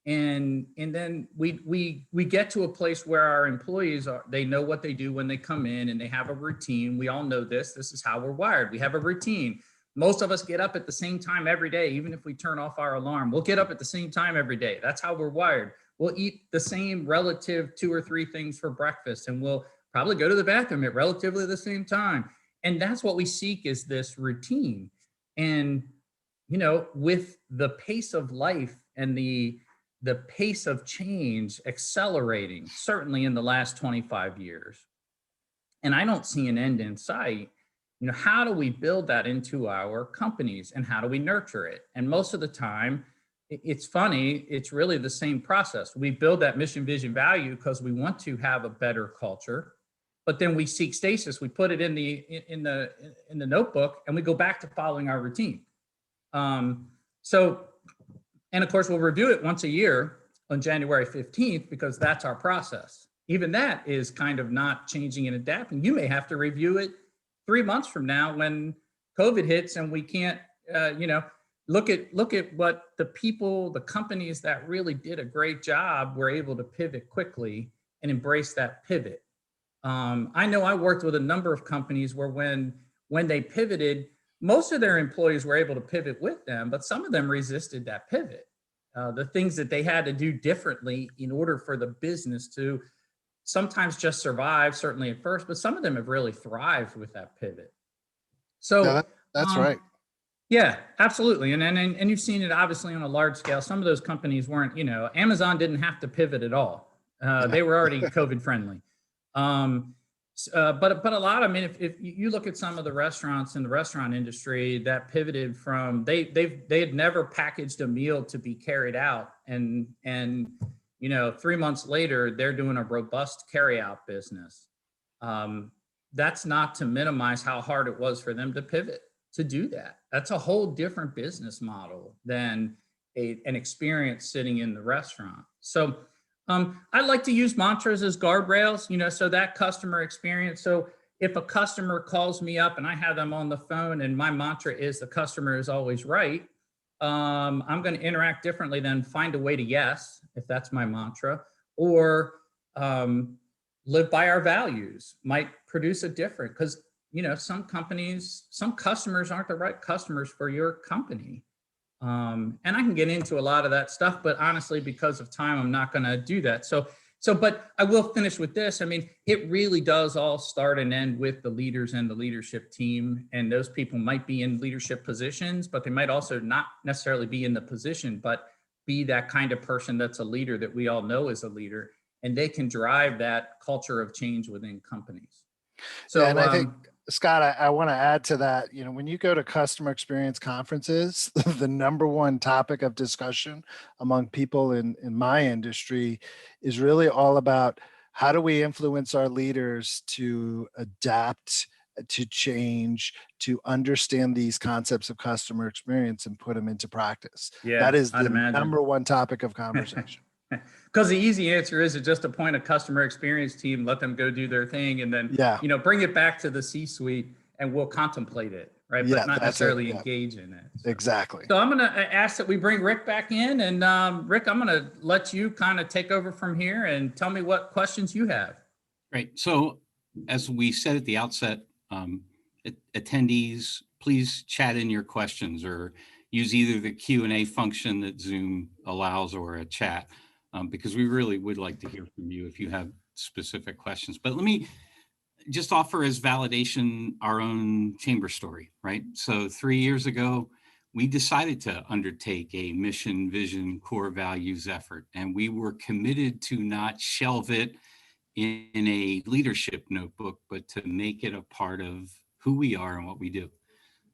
And then we get to a place where our employees they know what they do when they come in, and they have a routine. We all know this is how we're wired. We have a routine. Most of us get up at the same time every day. Even if we turn off our alarm, we'll get up at the same time every day. That's how we're wired. We'll eat the same relative 2 or 3 things for breakfast, and we'll probably go to the bathroom at relatively the same time. And that's what we seek, is this routine. And with the pace of life and the pace of change accelerating, certainly in the last 25 years, and I don't see an end in sight, how do we build that into our companies, and how do we nurture it? And most of the time, it's funny, it's really the same process. We build that mission, vision, value because we want to have a better culture, but then we seek stasis. We put it in the notebook, and we go back to following our routine. And of course, we'll review it once a year on January 15th, because that's our process. Even that is kind of not changing and adapting. You may have to review it 3 months from now when COVID hits and we can't, look at what the companies that really did a great job were able to pivot quickly and embrace that pivot. I know I worked with a number of companies where when they pivoted, most of their employees were able to pivot with them, but some of them resisted that pivot. The things that they had to do differently in order for the business to sometimes just survive, certainly at first, but some of them have really thrived with that pivot. So Yeah, that's right. Yeah, absolutely. And you've seen it obviously on a large scale. Some of those companies weren't, Amazon didn't have to pivot at all. They were already COVID friendly. But a lot, I mean, if you look at some of the restaurants in the restaurant industry that pivoted from, they had never packaged a meal to be carried out. And 3 months later, they're doing a robust carryout business. That's not to minimize how hard it was for them to pivot to do that. That's a whole different business model than an experience sitting in the restaurant. So I like to use mantras as guardrails, so that customer experience. So if a customer calls me up and I have them on the phone and my mantra is the customer is always right, I'm going to interact differently than find a way to yes, if that's my mantra, or live by our values might produce a different, because some customers aren't the right customers for your company. And I can get into a lot of that stuff, but honestly, because of time, I'm not going to do that. But I will finish with this. I mean, it really does all start and end with the leaders and the leadership team. And those people might be in leadership positions, but they might also not necessarily be in the position, but be that kind of person that's a leader that we all know is a leader, and they can drive that culture of change within companies. So, yeah, and I think, Scott, I want to add to that. When you go to customer experience conferences, the number one topic of discussion among people in my industry is really all about how do we influence our leaders to adapt, to change, to understand these concepts of customer experience and put them into practice. Yeah, that is I'd the imagine. number one topic of conversation. Because the easy answer is to just appoint a customer experience team, let them go do their thing, and then bring it back to the C-suite, and we'll contemplate it, right? But not necessarily engage in it. So. Exactly. So I'm going to ask that we bring Rick back in, and Rick, I'm going to let you kind of take over from here and tell me what questions you have. Great. So as we said at the outset, attendees, please chat in your questions or use either the Q&A function that Zoom allows or a chat. Because we really would like to hear from you if you have specific questions. But let me just offer as validation our own chamber story, right? So 3 years ago, we decided to undertake a mission, vision, core values effort, and we were committed to not shelve it in a leadership notebook, but to make it a part of who we are and what we do.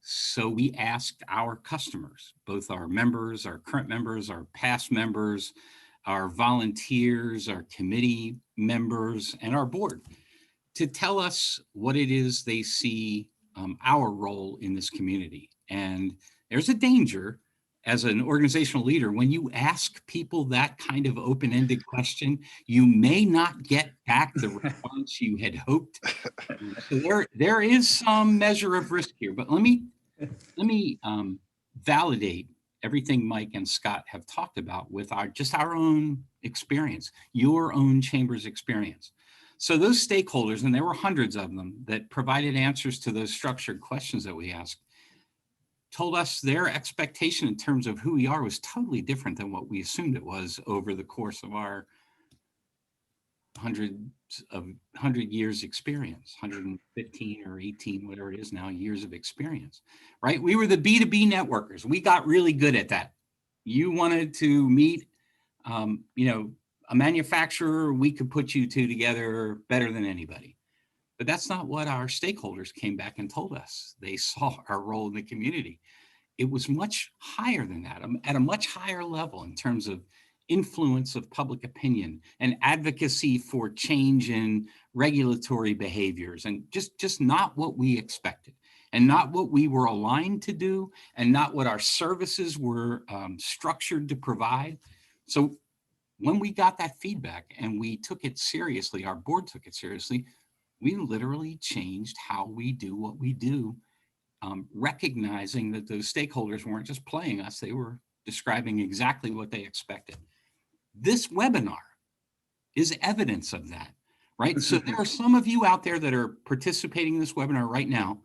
So we asked our customers, both our members, our current members, our past members, our volunteers, our committee members, and our board to tell us what it is they see our role in this community. And there's a danger as an organizational leader, when you ask people that kind of open-ended question, you may not get back the response you had hoped. So there is some measure of risk here, but let me validate everything Mike and Scott have talked about with our own experience, your own chamber's experience. So those stakeholders, and there were hundreds of them that provided answers to those structured questions that we asked, told us their expectation in terms of who we are was totally different than what we assumed it was over the course of our 100 years experience, 115 or 18, whatever it is now, years of experience, right? We were the B2B networkers. We got really good at that. You wanted to meet, a manufacturer, we could put you two together better than anybody. But that's not what our stakeholders came back and told us. They saw our role in the community. It was much higher than that, at a much higher level in terms of influence of public opinion and advocacy for change in regulatory behaviors, and just not what we expected and not what we were aligned to do and not what our services were structured to provide. So when we got that feedback and we took it seriously, our board took it seriously, we literally changed how we do what we do, recognizing that those stakeholders weren't just playing us, they were describing exactly what they expected. This webinar is evidence of that, right? So there are some of you out there that are participating in this webinar right now.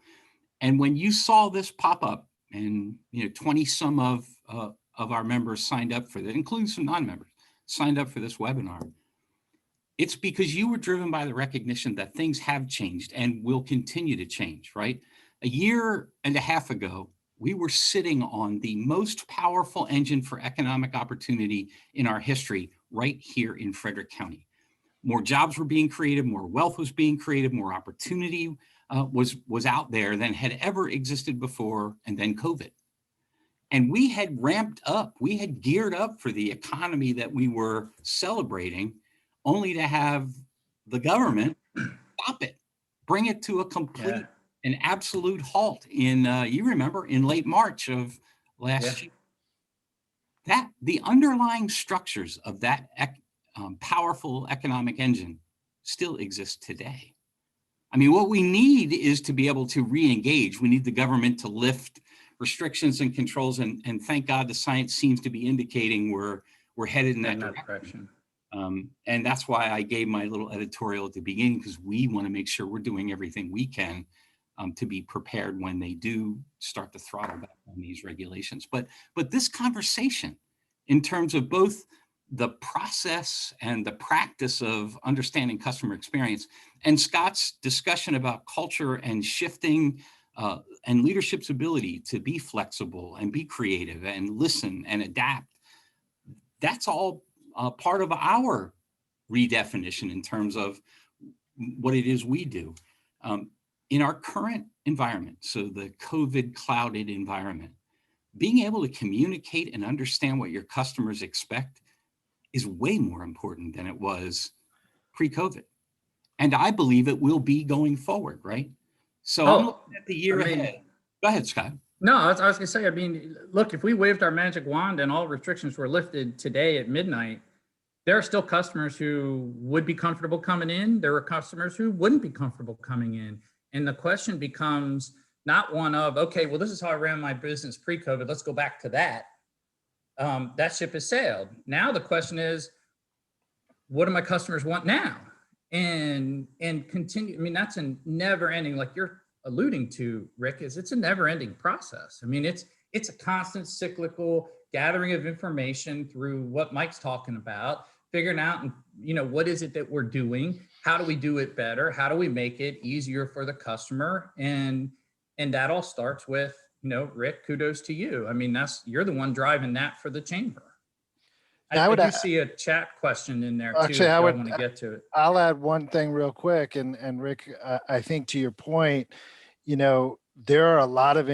And when you saw this pop up and 20 some of our members signed up for that, including some non-members, signed up for this webinar, it's because you were driven by the recognition that things have changed and will continue to change, right? A year and a half ago, we were sitting on the most powerful engine for economic opportunity in our history right here in Frederick County. More jobs were being created, more wealth was being created, more opportunity was out there than had ever existed before, and then COVID. And we had ramped up, we had geared up for the economy that we were celebrating, only to have the government stop it, bring it to a complete and absolute halt in, you remember, in late March of last year. That the underlying structures of that powerful economic engine still exist today. I mean, what we need is to be able to re-engage. We need the government to lift restrictions and controls, and thank God the science seems to be indicating we're headed in that direction. And that's why I gave my little editorial at the beginning, because we want to make sure we're doing everything we can to be prepared when they do start to throttle back on these regulations. But this conversation, in terms of both the process and the practice of understanding customer experience, and Scott's discussion about culture and shifting and leadership's ability to be flexible and be creative and listen and adapt, that's all part of our redefinition in terms of what it is we do. In our current environment, so the COVID clouded environment, being able to communicate and understand what your customers expect is way more important than it was pre-COVID. And I believe it will be going forward, right? So I'm looking at the year ahead. Go ahead, Scott. No, I was going to say, I mean, look, if we waved our magic wand and all restrictions were lifted today at midnight, there are still customers who would be comfortable coming in. There are customers who wouldn't be comfortable coming in. And the question becomes not one of, okay, well, this is how I ran my business pre-COVID. Let's go back to that. That ship has sailed. Now the question is, what do my customers want now? And continue. I mean, that's a never ending, like you're alluding to, Rick, it's a never ending process. I mean, it's a constant cyclical gathering of information through what Mike's talking about, figuring out, what is it that we're doing? How do we do it better? How do we make it easier for the customer? And that all starts with, Rick, kudos to you. I mean, you're the one driving that for the chamber. I do see a chat question in there too. Actually, I want to get to it. I'll add one thing real quick. And Rick, I think to your point, there are a lot of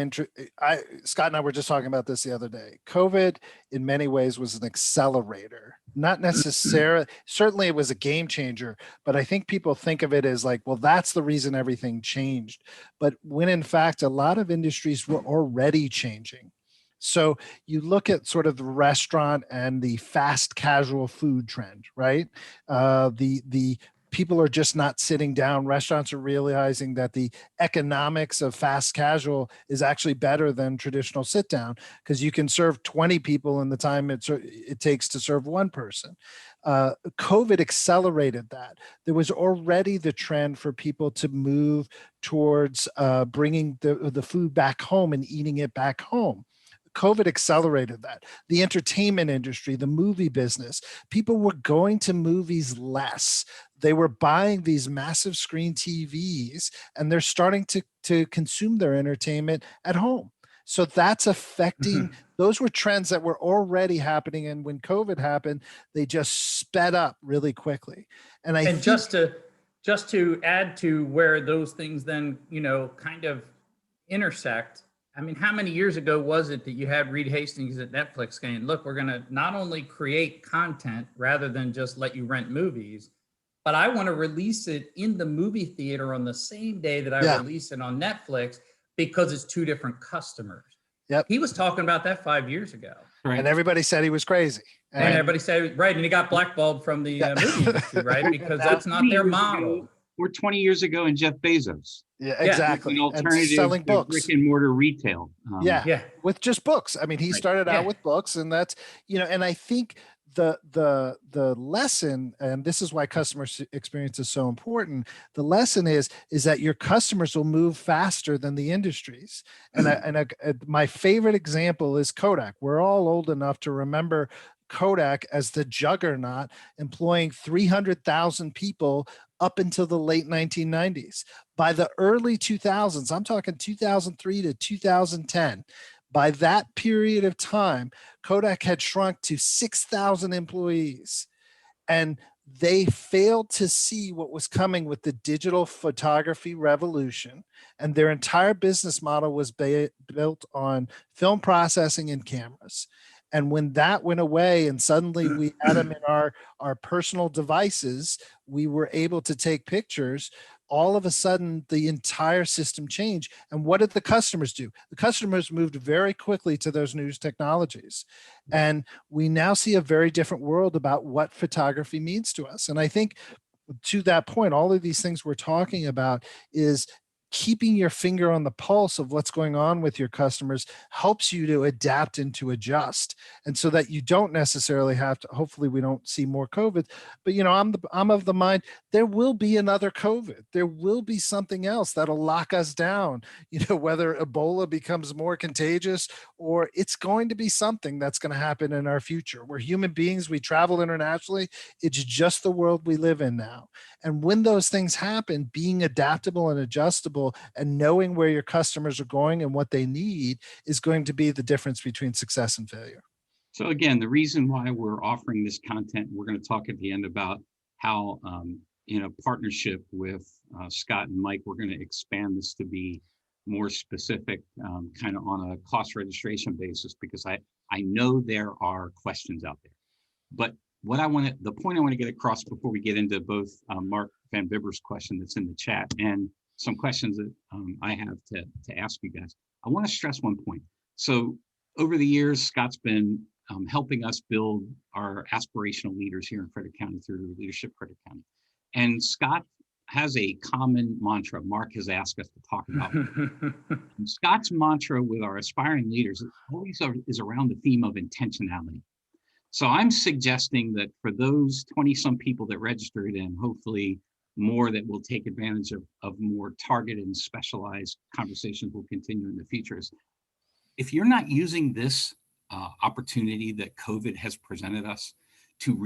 Scott and I were just talking about this the other day. COVID in many ways was an accelerator, not necessarily, certainly it was a game changer, but I think people think of it as like, well, that's the reason everything changed. But when in fact, a lot of industries were already changing. So you look at sort of the restaurant and the fast casual food trend, right? The people are just not sitting down. Restaurants are realizing that the economics of fast casual is actually better than traditional sit down, because you can serve 20 people in the time it takes to serve one person. COVID accelerated that. There was already the trend for people to move towards bringing the food back home and eating it back home. COVID accelerated that. The entertainment industry, the movie business, people were going to movies less. They were buying these massive screen TVs, and they're starting to consume their entertainment at home. So that's affecting, those were trends that were already happening. And when COVID happened, they just sped up really quickly. And I think, just to add to where those things then, kind of intersect. I mean, how many years ago was it that you had Reed Hastings at Netflix saying, look, we're going to not only create content rather than just let you rent movies, but I want to release it in the movie theater on the same day that I release it on Netflix, because it's two different customers. Yep. He was talking about that 5 years ago. Right. And everybody said he was crazy. And everybody said, right. And he got blackballed from the movie industry, right? Because that's not their model. Or 20 years ago in Jeff Bezos. Yeah, exactly. An alternative selling to books. brick and mortar retail. With just books. I mean, he started out with books, and that's, and I think the lesson, and this is why customer experience is so important. The lesson is that your customers will move faster than the industries. And my favorite example is Kodak. We're all old enough to remember Kodak as the juggernaut, employing 300,000 people up until the late 1990s. By the early 2000s, I'm talking 2003 to 2010, by that period of time, Kodak had shrunk to 6,000 employees. And they failed to see what was coming with the digital photography revolution. And their entire business model was built on film processing and cameras. And when that went away and suddenly we had them in our personal devices, we were able to take pictures. All of a sudden, the entire system changed. And what did the customers do? The customers moved very quickly to those new technologies. And we now see a very different world about what photography means to us. And I think to that point, all of these things we're talking about is keeping your finger on the pulse of what's going on with your customers helps you to adapt and to adjust. And so that you don't necessarily have to, hopefully we don't see more COVID, but I'm of the mind, there will be another COVID. There will be something else that'll lock us down, whether Ebola becomes more contagious, or it's going to be something that's going to happen in our future. We're human beings, we travel internationally. It's just the world we live in now. And when those things happen, being adaptable and adjustable and knowing where your customers are going and what they need is going to be the difference between success and failure. So again, the reason why we're offering this content, we're going to talk at the end about how, in a partnership with Scott and Mike, we're going to expand this to be more specific, kind of on a cost registration basis, because I know there are questions out there. But the point I want to get across before we get into both Mark Van Bibber's question that's in the chat and some questions that I have to ask you guys. I want to stress one point. So over the years, Scott's been helping us build our aspirational leaders here in Frederick County through Leadership Frederick County. And Scott has a common mantra Mark has asked us to talk about. Scott's mantra with our aspiring leaders always is around the theme of intentionality. So I'm suggesting that for those 20-some people that registered, and hopefully more that will take advantage of more targeted and specialized conversations will continue in the future, is if you're not using this opportunity that COVID has presented us to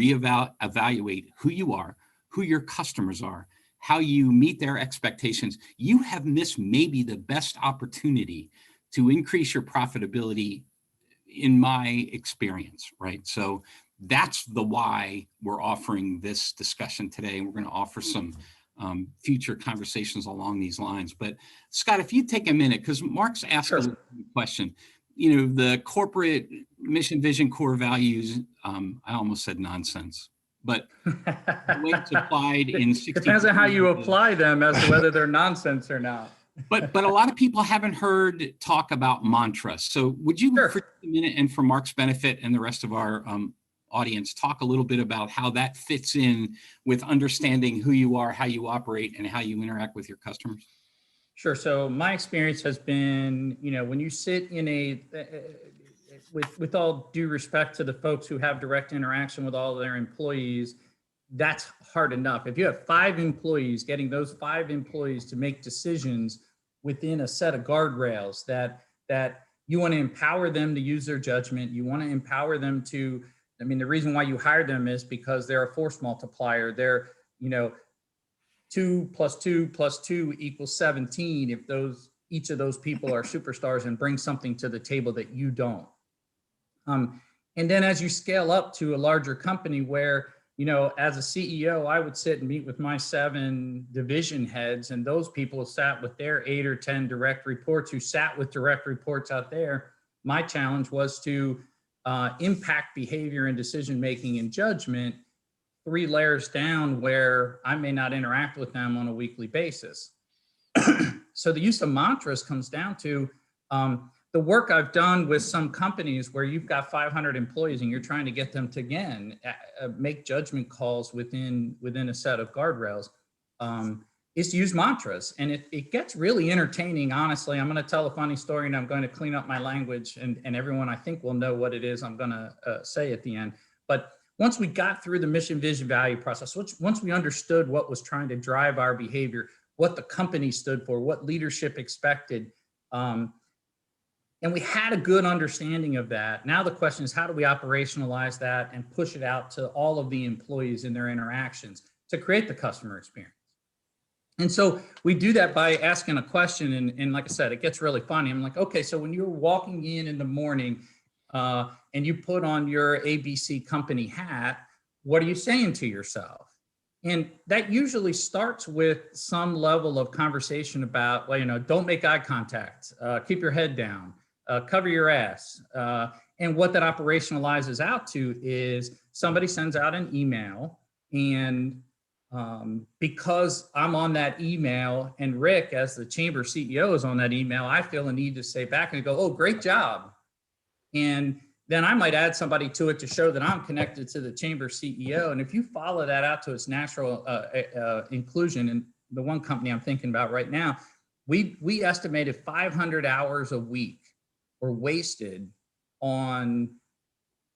evaluate who you are, who your customers are, how you meet their expectations, you have missed maybe the best opportunity to increase your profitability in my experience, right? So that's the why we're offering this discussion today. We're going to offer some future conversations along these lines. But Scott, if you take a minute, because Mark's asked a question, the corporate mission, vision, core values, I almost said nonsense, but the way it's applied in 60 depends on how you apply them as to whether they're nonsense or not. But a lot of people haven't heard talk about mantras. So would you, for a minute, and for Mark's benefit and the rest of our audience talk a little bit about how that fits in with understanding who you are, how you operate, and how you interact with your customers? Sure. So my experience has been, when you sit in with all due respect to the folks who have direct interaction with all of their employees, that's hard enough. If you have 5 employees, getting those 5 employees to make decisions within a set of guardrails that you want to empower them to use their judgment. You want to empower them to, the reason why you hire them is because they're a force multiplier. They're, 2 + 2 + 2 = 17 if each of those people are superstars and bring something to the table that you don't. And then as you scale up to a larger company where, as a CEO, I would sit and meet with my 7 division heads, and those people sat with their 8 or 10 direct reports who sat with direct reports out there. My challenge was to impact behavior and decision-making and judgment 3 layers down where I may not interact with them on a weekly basis. So the use of mantras comes down to the work I've done with some companies where you've got 500 employees and you're trying to get them to, again, make judgment calls within a set of guardrails, is to use mantras. And it gets really entertaining, honestly. I'm going to tell a funny story and I'm going to clean up my language, and everyone I think will know what it is I'm going to say at the end. But once we got through the mission, vision, value process, once we understood what was trying to drive our behavior, what the company stood for, what leadership expected, and we had a good understanding of that. Now the question is, how do we operationalize that and push it out to all of the employees in their interactions to create the customer experience? And so we do that by asking a question. And like I said, it gets really funny. I'm like, okay, so when you're walking in the morning and you put on your ABC company hat, what are you saying to yourself? And that usually starts with some level of conversation about, well, don't make eye contact, keep your head down, cover your ass. And what that operationalizes out to is somebody sends out an email, and because I'm on that email and Rick, as the chamber CEO, is on that email, I feel a need to say back and go, oh, great job. And then I might add somebody to it to show that I'm connected to the chamber CEO. And if you follow that out to its natural inclusion, and the one company I'm thinking about right now, we estimated 500 hours a week were wasted on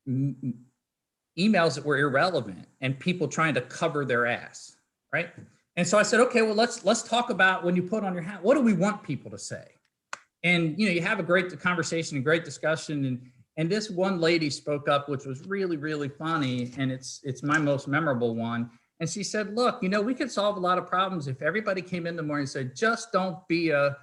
emails that were irrelevant and people trying to cover their ass, right? And so I said, okay, well, let's talk about, when you put on your hat, what do we want people to say? And you have a great conversation and great discussion, and this one lady spoke up, which was really, really funny, and it's my most memorable one. And she said, look, we could solve a lot of problems if everybody came in the morning and said, just don't be a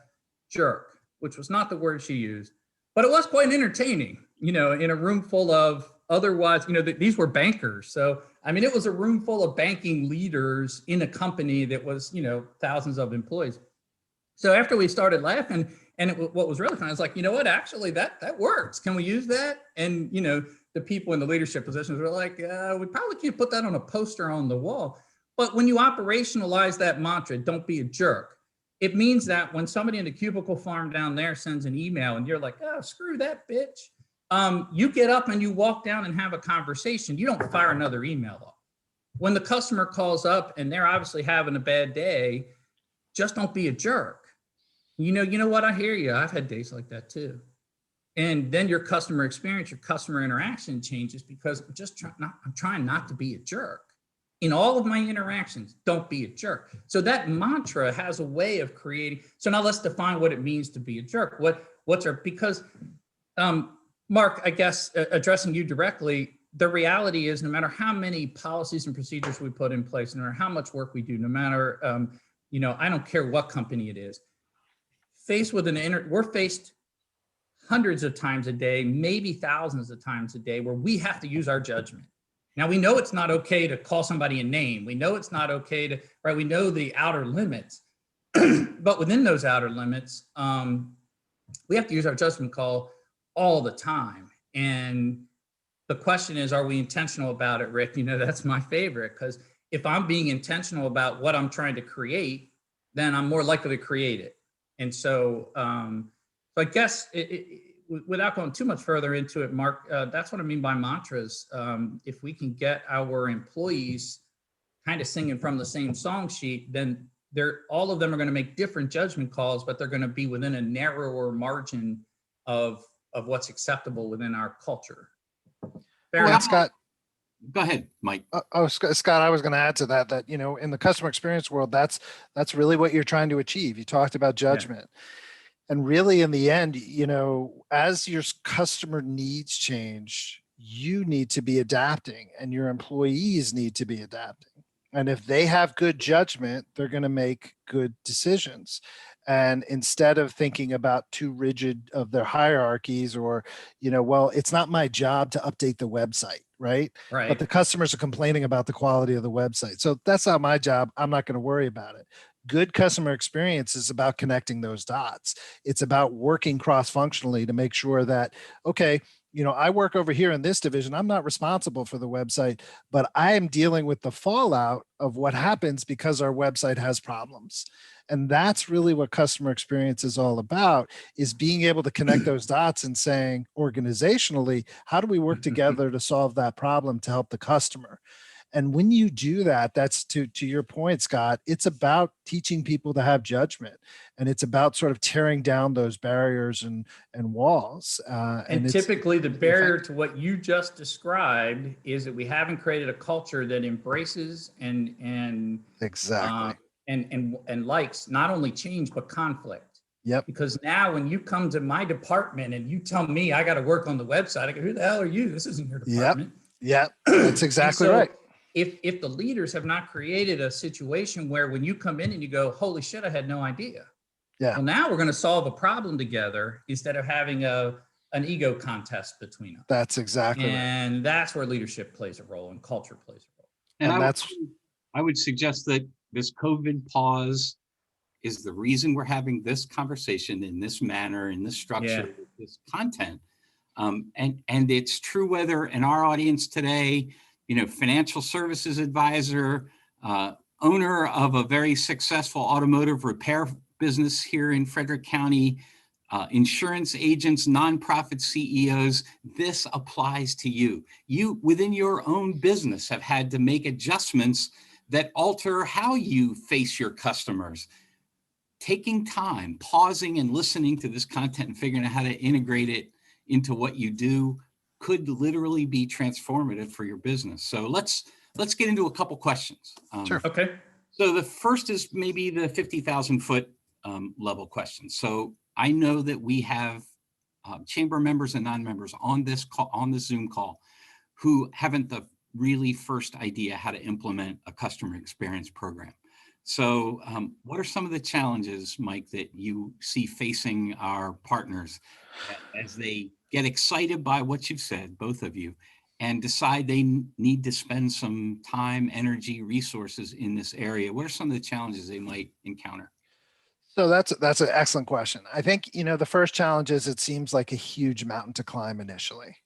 jerk, which was not the word she used, but it was quite entertaining, in a room full of otherwise, these were bankers. So, it was a room full of banking leaders in a company that was, thousands of employees. So after we started laughing, and what was really fun, I was like, what, actually that works. Can we use that? And, the people in the leadership positions were like, we probably can't put that on a poster on the wall. But when you operationalize that mantra, don't be a jerk, it means that when somebody in the cubicle farm down there sends an email and you're like, oh, screw that bitch, you get up and you walk down and have a conversation. You don't fire another email off. When the customer calls up and they're obviously having a bad day, just don't be a jerk. You know what? I hear you. I've had days like that too. And then your customer experience, your customer interaction changes, because I'm trying not to be a jerk. In all of my interactions, don't be a jerk. So that mantra has a way of creating. So now let's define what it means to be a jerk. Because Mark, I guess, addressing you directly, the reality is, no matter how many policies and procedures we put in place, no matter how much work we do, no matter, I don't care what company it is, we're faced hundreds of times a day, maybe thousands of times a day, where we have to use our judgment. Now, we know it's not okay to call somebody a name. We know it's not okay to, right? We know the outer limits, but within those outer limits, we have to use our judgment call all the time. And the question is, are we intentional about it, Rick? That's my favorite, because if I'm being intentional about what I'm trying to create, then I'm more likely to create it. And so, I guess without going too much further into it, Mark, that's what I mean by mantras. If we can get our employees kind of singing from the same song sheet, then all of them are going to make different judgment calls, but they're going to be within a narrower margin of what's acceptable within our culture. Fair Well, enough? Scott, Go ahead, Mike. Scott, I was going to add to that, in the customer experience world, that's really what you're trying to achieve. You talked about judgment. And really in the end, as your customer needs change, you need to be adapting and your employees need to be adapting. And if they have good judgment, they're going to make good decisions. And instead of thinking about too rigid of their hierarchies or, well, it's not my job to update the website, right? Right. But the customers are complaining about the quality of the website. So that's not my job. I'm not going to worry about it. Good customer experience is about connecting those dots. It's about working cross-functionally to make sure that, okay, I work over here in this division. I'm not responsible for the website, but I am dealing with the fallout of what happens because our website has problems. And that's really what customer experience is all about, is being able to connect those dots and saying organizationally, how do we work together to solve that problem to help the customer? And when you do that, that's to your point, Scott, it's about teaching people to have judgment. And it's about sort of tearing down those barriers and walls. And typically the barrier to what you just described is that we haven't created a culture that embraces and exactly. And likes not only change, but conflict. Yep. Because now when you come to my department and you tell me I got to work on the website, I go, who the hell are you? This isn't your department. Yep. That's exactly right. If the leaders have not created a situation where when you come in and you go, holy shit, I had no idea. Yeah. Well, now we're going to solve a problem together instead of having an ego contest between us. That's exactly right. And that's where leadership plays a role and culture plays a role. And I would suggest that this COVID pause is the reason we're having this conversation in this manner, in this structure, this content. And it's true whether in our audience today, financial services advisor, owner of a very successful automotive repair business here in Frederick County, insurance agents, nonprofit CEOs, this applies to you. You, within your own business, have had to make adjustments that alter how you face your customers. Taking time, pausing and listening to this content and figuring out how to integrate it into what you do could literally be transformative for your business. So let's get into a couple questions. Sure. Okay. So the first is maybe the 50,000 foot level question. So I know that we have chamber members and non-members on this call, on this Zoom call, who haven't the really first idea how to implement a customer experience program. So what are some of the challenges, Mike, that you see facing our partners as they get excited by what you've said, both of you, and decide they need to spend some time, energy, resources in this area? What are some of the challenges they might encounter? So that's an excellent question. I think, the first challenge is it seems like a huge mountain to climb initially.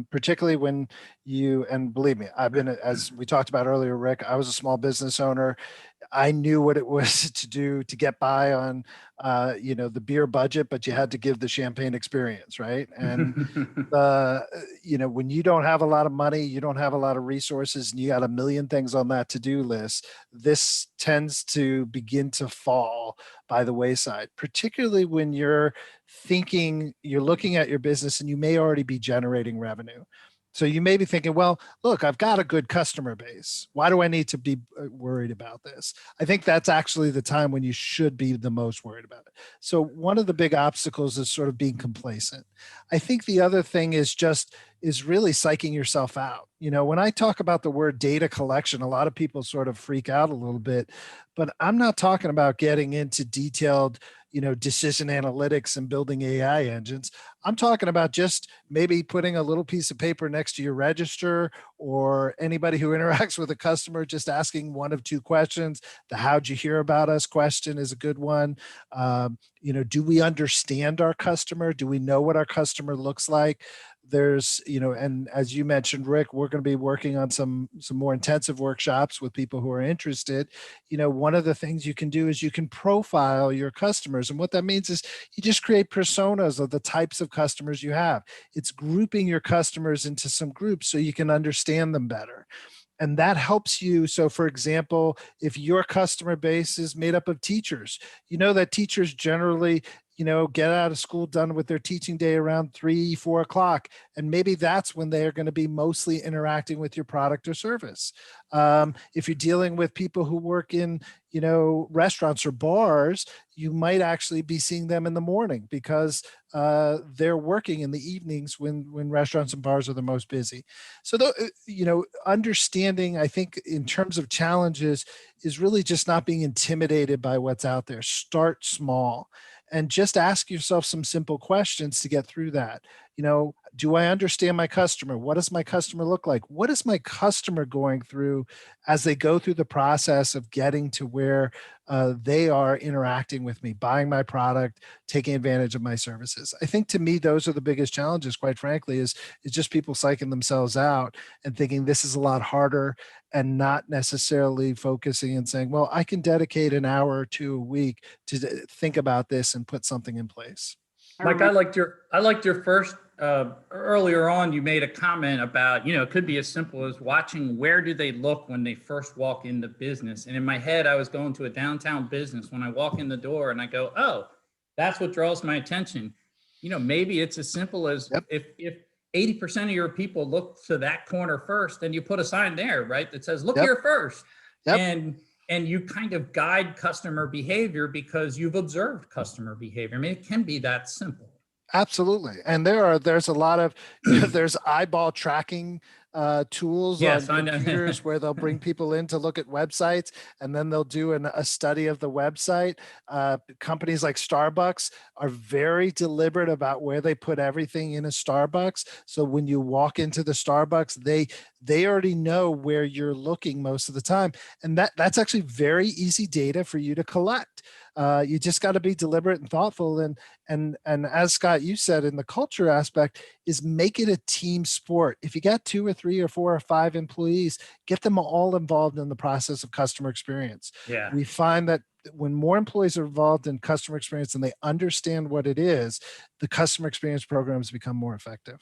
Particularly when and believe me, I've been, as we talked about earlier, Rick, I was a small business owner. I knew what it was to do to get by on, the beer budget, but you had to give the champagne experience, right? And, when you don't have a lot of money, you don't have a lot of resources, and you got a million things on that to-do list, this tends to begin to fall by the wayside, particularly when you're looking at your business and you may already be generating revenue. So you may be thinking, well, look, I've got a good customer base. Why do I need to be worried about this? I think that's actually the time when you should be the most worried about it. So one of the big obstacles is sort of being complacent. I think the other thing is really psyching yourself out. When I talk about the word data collection, a lot of people sort of freak out a little bit, but I'm not talking about getting into detailed decision analytics and building AI engines. I'm talking about just maybe putting a little piece of paper next to your register, or anybody who interacts with a customer, just asking one of two questions. The "how'd you hear about us" question is a good one. Do we understand our customer? Do we know what our customer looks like? There's, and as you mentioned, Rick, we're going to be working on some more intensive workshops with people who are interested. One of the things you can do is you can profile your customers. And what that means is you just create personas of the types of customers you have. It's grouping your customers into some groups so you can understand them better. And that helps you. So for example, if your customer base is made up of teachers, you know that teachers generally, get out of school done with their teaching day around 3, 4 o'clock. And maybe that's when they are going to be mostly interacting with your product or service. If you're dealing with people who work in, restaurants or bars, you might actually be seeing them in the morning because they're working in the evenings when restaurants and bars are the most busy. So, understanding, I think, in terms of challenges, is really just not being intimidated by what's out there. Start small and just ask yourself some simple questions to get through that. Do I understand my customer? What does my customer look like? What is my customer going through as they go through the process of getting to where they are interacting with me, buying my product, taking advantage of my services? I think, to me, those are the biggest challenges, quite frankly, is just people psyching themselves out and thinking this is a lot harder, and not necessarily focusing and saying, well, I can dedicate an hour or two a week to think about this and put something in place. Mike, I liked your first earlier on. You made a comment about, it could be as simple as watching where do they look when they first walk into business. And in my head, I was going to a downtown business. When I walk in the door and I go, oh, that's what draws my attention. Maybe it's as simple as Yep. if 80% of your people look to that corner first, then you put a sign there, right, that says, look Yep. here first. Yep. And you kind of guide customer behavior because you've observed customer behavior. I mean, it can be that simple. Absolutely. And there's a lot of, there's eyeball tracking tools Yes, I on know. computers where they'll bring people in to look at websites, and then they'll do a study of the website. Companies like Starbucks are very deliberate about where they put everything in a Starbucks. So when you walk into the Starbucks, they already know where you're looking most of the time. And that's actually very easy data for you to collect. You just got to be deliberate and thoughtful. And as Scott, you said, in the culture aspect, is make it a team sport. If you got 2 or 3 or 4 or 5 employees, get them all involved in the process of customer experience. Yeah. We find that when more employees are involved in customer experience and they understand what it is, the customer experience programs become more effective.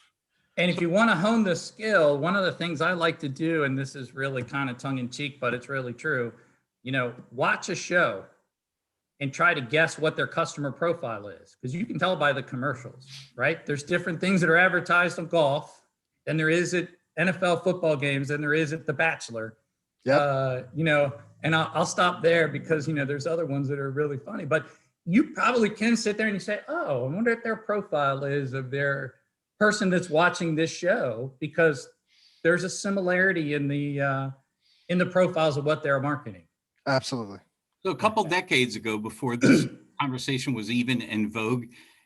And if you want to hone the skill, one of the things I like to do, and this is really kind of tongue in cheek, but it's really true, watch a show and try to guess what their customer profile is, because you can tell by the commercials, right? There's different things that are advertised on golf than there is at NFL football games than there is at The Bachelor. Yep. And I'll stop there because, there's other ones that are really funny, but you probably can sit there and you say, oh, I wonder if their profile is of their person that's watching this show, because there's a similarity in the profiles of what they're marketing. Absolutely. So a couple decades ago, before this conversation was even in vogue,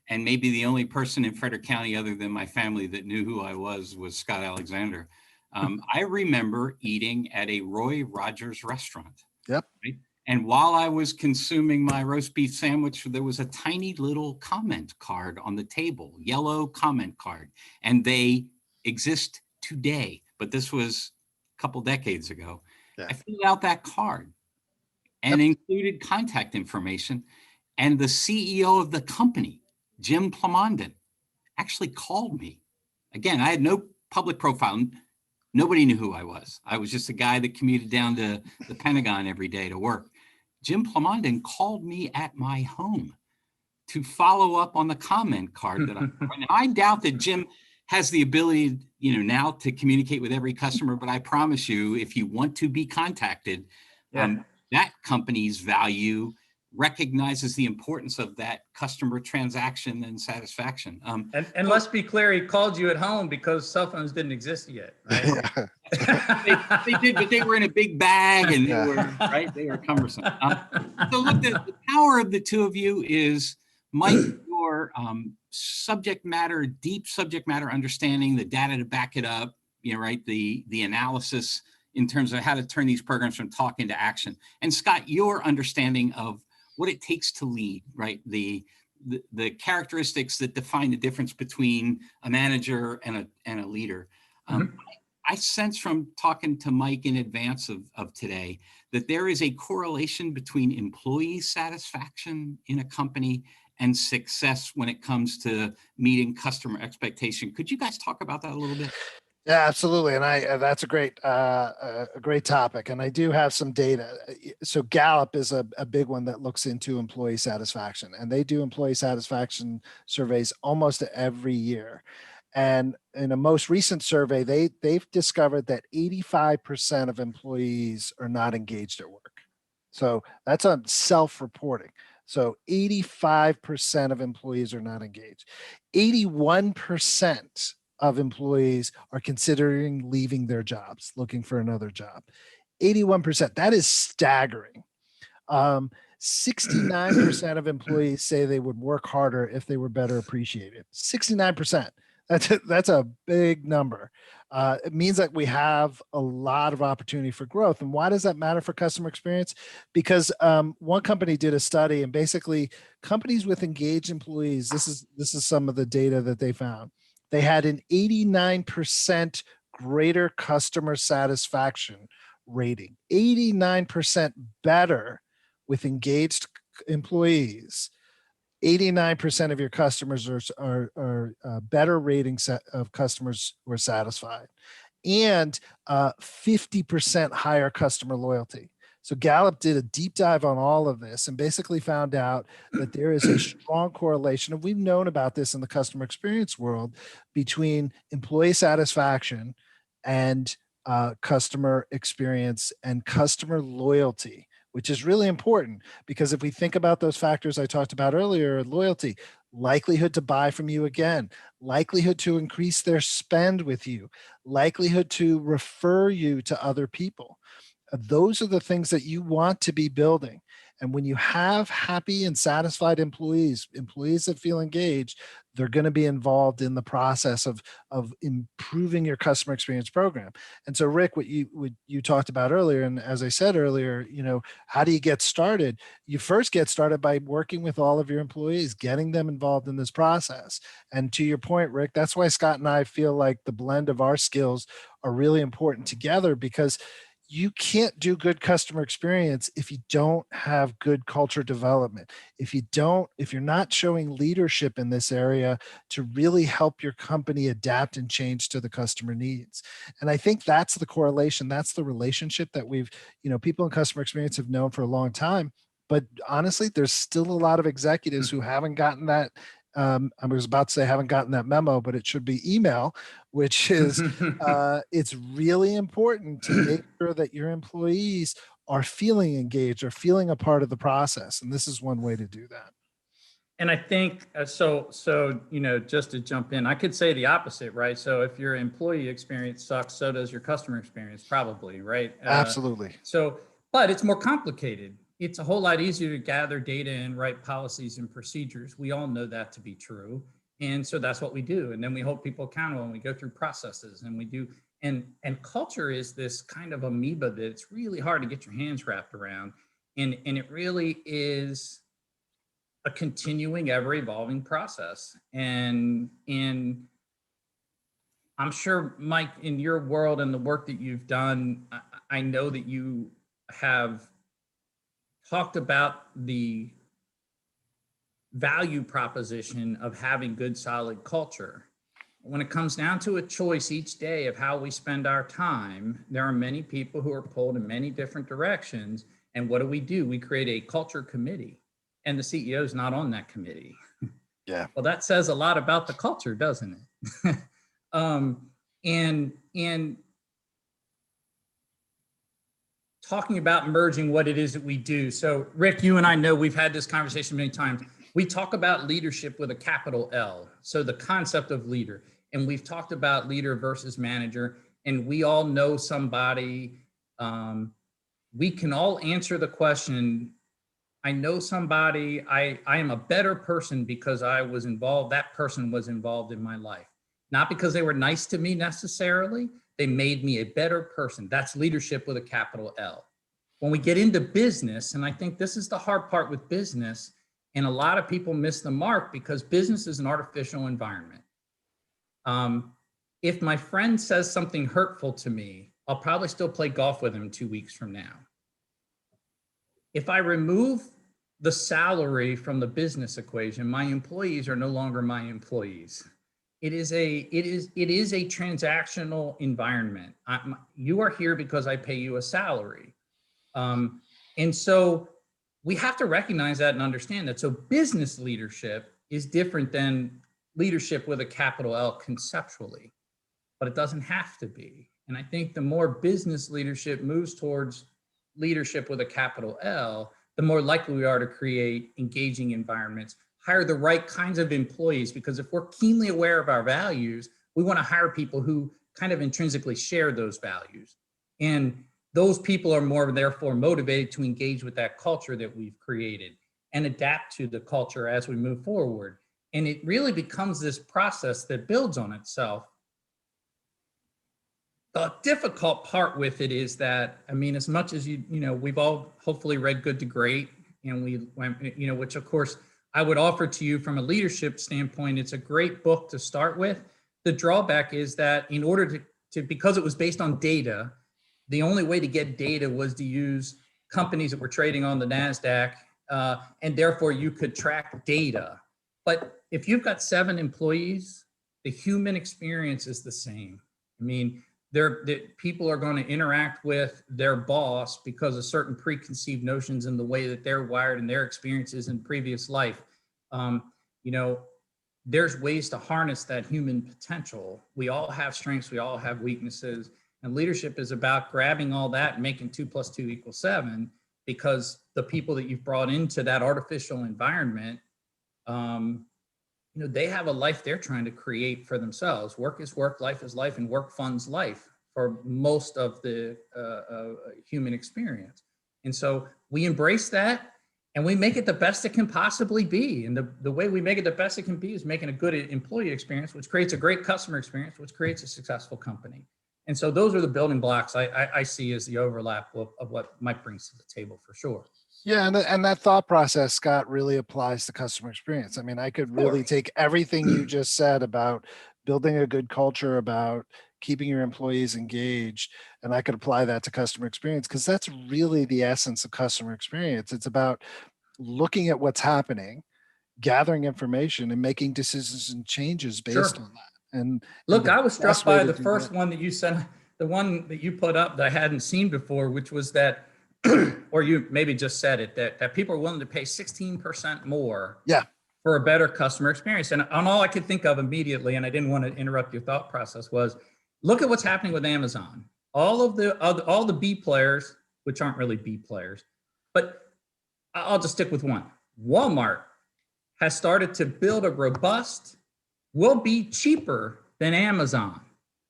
and maybe the only person in Frederick County other than my family that knew who I was Scott Alexander. I remember eating at a Roy Rogers restaurant. Yep. Right? And while I was consuming my roast beef sandwich, there was a tiny little comment card on the table, yellow comment card, and they exist today. But this was a couple decades ago. Yeah. I filled out that card and included contact information. And the CEO of the company, Jim Plamondon, actually called me. Again, I had no public profile. Nobody knew who I was. I was just a guy that commuted down to the Pentagon every day to work. Jim Plamondon called me at my home to follow up on the comment card that I doubt that Jim has the ability, now to communicate with every customer, but I promise you, if you want to be contacted, that company's value recognizes the importance of that customer transaction and satisfaction. And let's be clear, he called you at home because cell phones didn't exist yet, right? they did, but they were in a big bag and they were cumbersome. So look, the power of the two of you is, Mike, your deep subject matter understanding, the data to back it up, the analysis in terms of how to turn these programs from talk into action. And Scott, your understanding of what it takes to lead, right? The characteristics that define the difference between a manager and a leader. I sense from talking to Mike in advance of today that there is a correlation between employee satisfaction in a company and success when it comes to meeting customer expectation. Could you guys talk about that a little bit? Yeah, absolutely. And that's a great topic. And I do have some data. So Gallup is a big one that looks into employee satisfaction, and they do employee satisfaction surveys almost every year. And in a most recent survey, they've discovered that 85% of employees are not engaged at work. So that's on self-reporting. So 85% of employees are not engaged. 81% of employees are considering leaving their jobs, looking for another job. 81%. That is staggering. 69% of employees say they would work harder if they were better appreciated. 69%. That's a big number. It means that we have a lot of opportunity for growth. And why does that matter for customer experience? Because one company did a study, and basically companies with engaged employees, this is some of the data that they found. They had an 89% greater customer satisfaction rating, 89% better with engaged employees. 89% of your customers are better ratings of customers who are satisfied, and 50% higher customer loyalty. So Gallup did a deep dive on all of this and basically found out that there is a strong correlation, and we've known about this in the customer experience world, between employee satisfaction and customer experience and customer loyalty, which is really important, because if we think about those factors I talked about earlier, loyalty, likelihood to buy from you again, likelihood to increase their spend with you, likelihood to refer you to other people. Those are the things that you want to be building. And when you have happy and satisfied employees, employees that feel engaged, they're going to be involved in the process of improving your customer experience program. And so, Rick, what you talked about earlier, and as I said earlier, how do you get started? You first get started by working with all of your employees, getting them involved in this process. And to your point, Rick, that's why Scott and I feel like the blend of our skills are really important together, because you can't do good customer experience if you don't have good culture development. If you're not showing leadership in this area to really help your company adapt and change to the customer needs. And I think that's the correlation. That's the relationship that people in customer experience have known for a long time. But honestly, there's still a lot of executives who haven't gotten that. I was about to say haven't gotten that memo, but it should be email, which is it's really important to make sure that your employees are feeling engaged or feeling a part of the process. And this is one way to do that. And I think, so, just to jump in, I could say the opposite, right? So if your employee experience sucks, so does your customer experience, probably, right? Absolutely. But it's more complicated. It's a whole lot easier to gather data and write policies and procedures. We all know that to be true. And so that's what we do. And then we hold people accountable, and we go through processes, and we do, and culture is this kind of amoeba that it's really hard to get your hands wrapped around. And it really is a continuing, ever evolving process. And I'm sure, Mike, in your world and the work that you've done, I know that you have talked about the value proposition of having good, solid culture. When it comes down to a choice each day of how we spend our time, there are many people who are pulled in many different directions. And what do? We create a culture committee, and the CEO is not on that committee. Yeah. Well, that says a lot about the culture, doesn't it? And talking about merging what it is that we do. So Rick, you and I know we've had this conversation many times. We talk about leadership with a capital L. So the concept of leader, and we've talked about leader versus manager, and we all know somebody. We can all answer the question, I know somebody, I am a better person because I was involved, that person was involved in my life. Not because they were nice to me necessarily, they made me a better person. That's leadership with a capital L. When we get into business, and I think this is the hard part with business, and a lot of people miss the mark because business is an artificial environment. If my friend says something hurtful to me, I'll probably still play golf with him 2 weeks from now. If I remove the salary from the business equation. My employees are no longer my employees. It is a transactional environment. You are here because I pay you a salary. And so we have to recognize that and understand that. So business leadership is different than leadership with a capital L conceptually, but it doesn't have to be. And I think the more business leadership moves towards leadership with a capital L, the more likely we are to create engaging environments, hire the right kinds of employees, because if we're keenly aware of our values, we want to hire people who kind of intrinsically share those values. And those people are more therefore motivated to engage with that culture that we've created and adapt to the culture as we move forward. And it really becomes this process that builds on itself. The difficult part with it is that, I mean, as much as we've all hopefully read Good to Great, and we went, which of course I would offer to you from a leadership standpoint, it's a great book to start with. The drawback is that in order to because it was based on data, the only way to get data was to use companies that were trading on the NASDAQ, and therefore you could track data. But if you've got 7 employees, the human experience is the same. I mean, people are going to interact with their boss because of certain preconceived notions in the way that they're wired and their experiences in previous life. There's ways to harness that human potential. We all have strengths, we all have weaknesses. And leadership is about grabbing all that and making 2 + 2 = 7, because the people that you've brought into that artificial environment, they have a life they're trying to create for themselves. Work is work, life is life, and work funds life for most of the human experience. And so we embrace that and we make it the best it can possibly be. And the way we make it the best it can be is making a good employee experience, which creates a great customer experience, which creates a successful company. And so those are the building blocks I see as the overlap of what Mike brings to the table, for sure. Yeah, and that thought process, Scott, really applies to customer experience. I mean, I could really take everything you just said about building a good culture, about keeping your employees engaged, and I could apply that to customer experience, because that's really the essence of customer experience. It's about looking at what's happening, gathering information, and making decisions and changes based on that. And look, I was struck by the first one that you said, the one that you put up that I hadn't seen before, which was that, or you maybe just said it, that people are willing to pay 16% more for a better customer experience. And all I could think of immediately, and I didn't want to interrupt your thought process, was look at what's happening with Amazon. All the B players, which aren't really B players, but I'll just stick with one. Walmart has started to build a robust, will be cheaper than Amazon.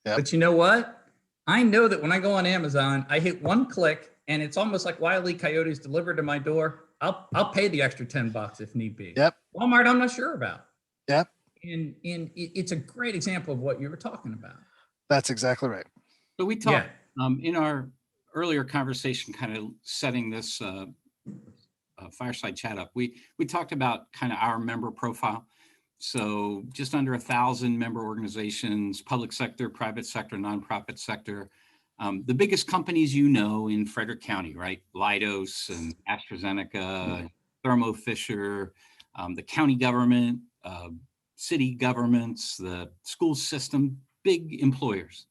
Yep. But you know what? I know that when I go on Amazon, I hit one click and it's almost like Wile E. Coyote's delivered to my door. I'll pay the extra $10 if need be. Yep. Walmart, I'm not sure about. Yep. And it's a great example of what you were talking about. That's exactly right. So we talked in our earlier conversation, kind of setting this Fireside Chat up. We talked about kind of our member profile. So just under 1,000 member organizations, public sector, private sector, nonprofit sector. The biggest companies in Frederick County, right? Leidos and AstraZeneca, Thermo Fisher, the county government, city governments, the school system, big employers.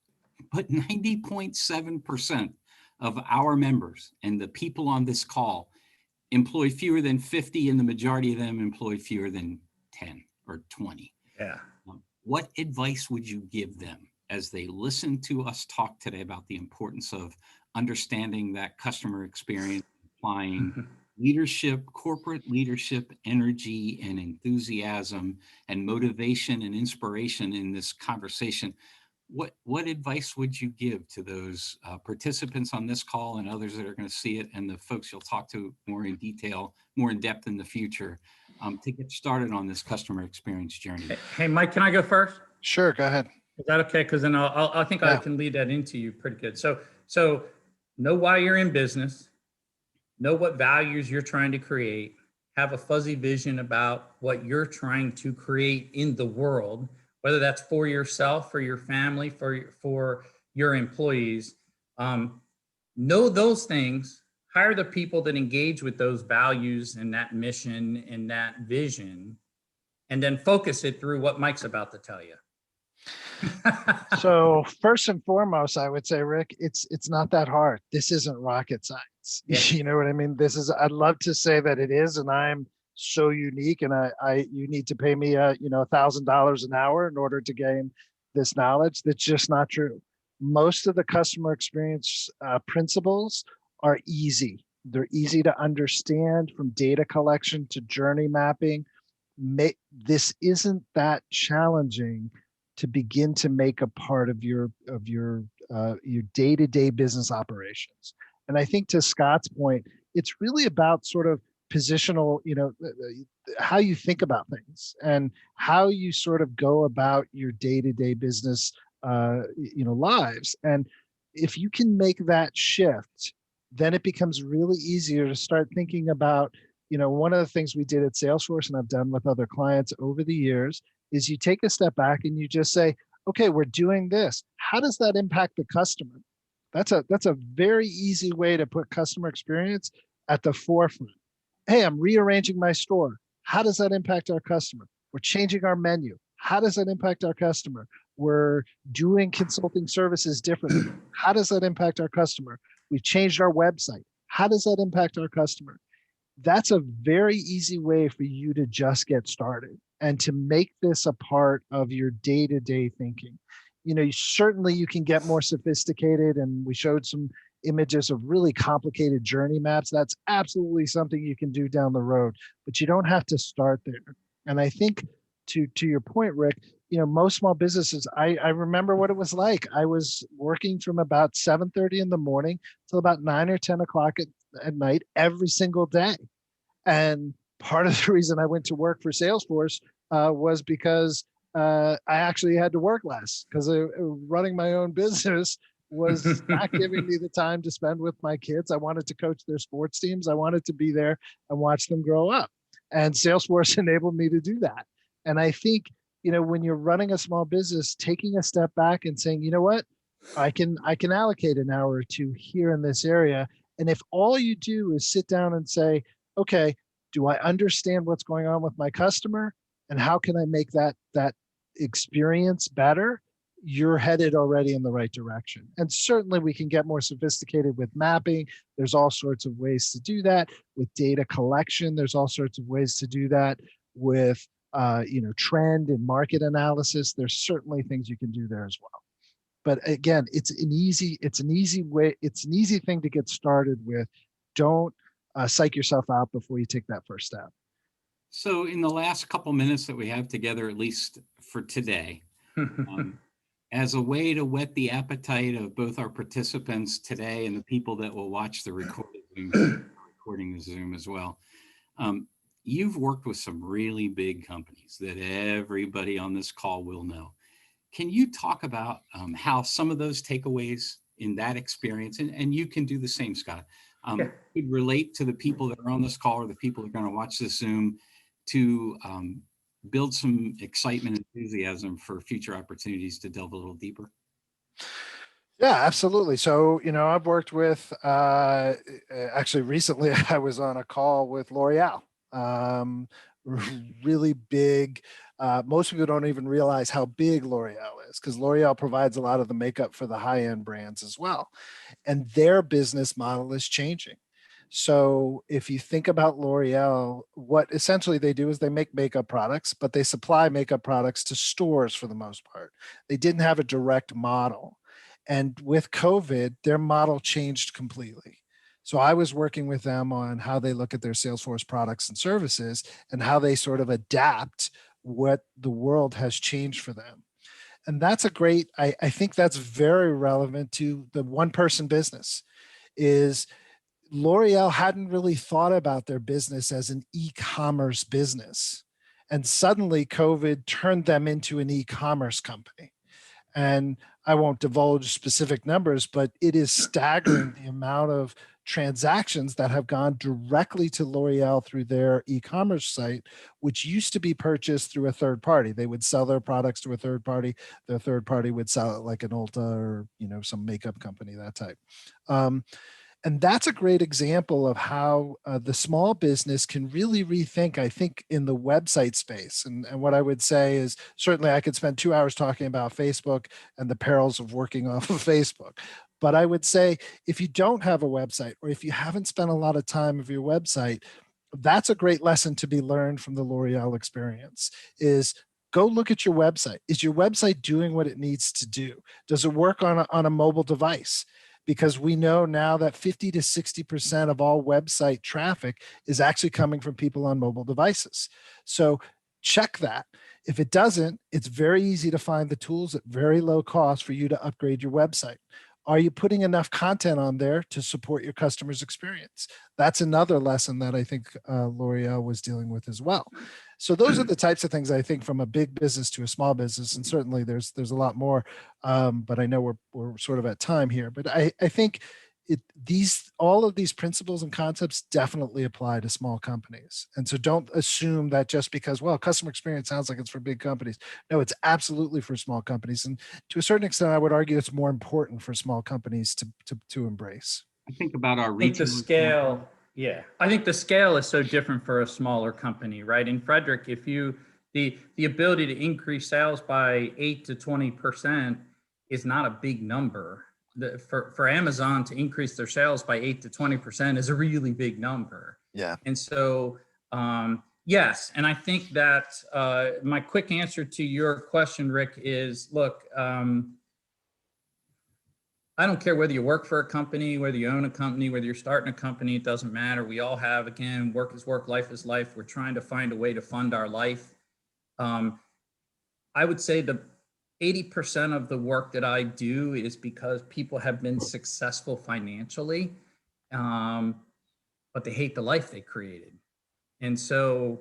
But 90.7% of our members and the people on this call employ fewer than 50, and the majority of them employ fewer than 10 or 20. Yeah. What advice would you give them as they listen to us talk today about the importance of understanding that customer experience, applying leadership, corporate leadership, energy and enthusiasm and motivation and inspiration in this conversation? What advice would you give to those participants on this call and others that are going to see it, and the folks you'll talk to more in detail, more in depth in the future, to get started on this customer experience journey? Hey, Mike, can I go first? Sure, go ahead. Is that okay? Because then I think I can lead that into you pretty good. So know why you're in business, know what values you're trying to create, have a fuzzy vision about what you're trying to create in the world, whether that's for yourself, for your family, for your employees. Know those things, hire the people that engage with those values and that mission and that vision, and then focus it through what Mike's about to tell you. So first and foremost, I would say, Rick, it's not that hard. This isn't rocket science. Yeah. You know what I mean? I'd love to say that it is, and I'm so unique, and you need to pay me $1,000 an hour in order to gain this knowledge. That's just not true. Most of the customer experience principles are easy. They're easy to understand, from data collection to journey mapping. This isn't that challenging to begin to make a part of your day-to-day business operations. And I think, to Scott's point, it's really about sort of positional, how you think about things and how you sort of go about your day-to-day business lives. And if you can make that shift, then it becomes really easier to start thinking about, one of the things we did at Salesforce, and I've done with other clients over the years, is you take a step back and you just say, okay, we're doing this. How does that impact the customer? That's a very easy way to put customer experience at the forefront. Hey, I'm rearranging my store. How does that impact our customer? We're changing our menu. How does that impact our customer? We're doing consulting services differently. How does that impact our customer? We've changed our website. How does that impact our customer? That's a very easy way for you to just get started and to make this a part of your day-to-day thinking. Certainly you can get more sophisticated, and we showed some images of really complicated journey maps. That's absolutely something you can do down the road, but you don't have to start there. And I think, to your point, Rick, most small businesses, I remember what it was like. I was working from about 7:30 in the morning till about 9 or 10 o'clock at night every single day. And part of the reason I went to work for Salesforce was because I actually had to work less, because running my own business was not giving me the time to spend with my kids. I wanted to coach their sports teams. I wanted to be there and watch them grow up. And Salesforce enabled me to do that. And I think, when you're running a small business, taking a step back and saying, you know what, I can allocate an hour or two here in this area. And if all you do is sit down and say, okay, do I understand what's going on with my customer, and how can I make that experience better? You're headed already in the right direction. And certainly we can get more sophisticated with mapping. There's all sorts of ways to do that with data collection. There's all sorts of ways to do that with trend and market analysis. There's certainly things you can do there as well. But again, it's an easy thing to get started with. Don't psych yourself out before you take that first step. So in the last couple minutes that we have together, at least for today, as a way to whet the appetite of both our participants today and the people that will watch the recording the Zoom as well, you've worked with some really big companies that everybody on this call will know. Can you talk about how some of those takeaways in that experience, and you can do the same, Scott, could relate to the people that are on this call or the people that are going to watch this Zoom to build some excitement and enthusiasm for future opportunities to delve a little deeper? Yeah, absolutely. So, I've worked with, actually recently I was on a call with L'Oreal, really big. Most people don't even realize how big L'Oreal is, because L'Oreal provides a lot of the makeup for the high-end brands as well. And their business model is changing. So if you think about L'Oreal, what essentially they do is they make makeup products, but they supply makeup products to stores for the most part. They didn't have a direct model. And with COVID, their model changed completely. So I was working with them on how they look at their Salesforce products and services and how they sort of adapt what the world has changed for them. And that's I think that's very relevant to the one person business. Is L'Oreal hadn't really thought about their business as an e-commerce business. And suddenly COVID turned them into an e-commerce company. And I won't divulge specific numbers, but it is staggering the amount of transactions that have gone directly to L'Oreal through their e-commerce site, which used to be purchased through a third party. They would sell their products to a third party. The third party would sell it like an Ulta or some makeup company, that type. And that's a great example of how the small business can really rethink, I think, in the website space. And what I would say is certainly I could spend 2 hours talking about Facebook and the perils of working off of Facebook. But I would say if you don't have a website, or if you haven't spent a lot of time of your website, that's a great lesson to be learned from the L'Oreal experience is go look at your website. Is your website doing what it needs to do? Does it work on a mobile device? Because we know now that 50 to 60% of all website traffic is actually coming from people on mobile devices. So check that. If it doesn't, it's very easy to find the tools at very low cost for you to upgrade your website. Are you putting enough content on there to support your customer's experience? That's another lesson that I think L'Oreal was dealing with as well. So those are the types of things I think from a big business to a small business, and certainly there's a lot more. But I know we're sort of at time here. But I think all of these principles and concepts definitely apply to small companies. And so don't assume that just because, well, customer experience sounds like it's for big companies. No, it's absolutely for small companies. And to a certain extent, I would argue it's more important for small companies to embrace. I think about our I think the retail scale, yeah, I think the scale is so different for a smaller company, right? In Frederick, if you, the ability to increase sales by 8 to 20% is not a big number. For Amazon to increase their sales by 8 to 20% is a really big number. Yeah. And so, yes, and I think that my quick answer to your question, Rick, is look, I don't care whether you work for a company, whether you own a company, whether you're starting a company, it doesn't matter. We all have, again, work is work, life is life. We're trying to find a way to fund our life. I would say the 80% of the work that I do is because people have been successful financially, but they hate the life they created. And so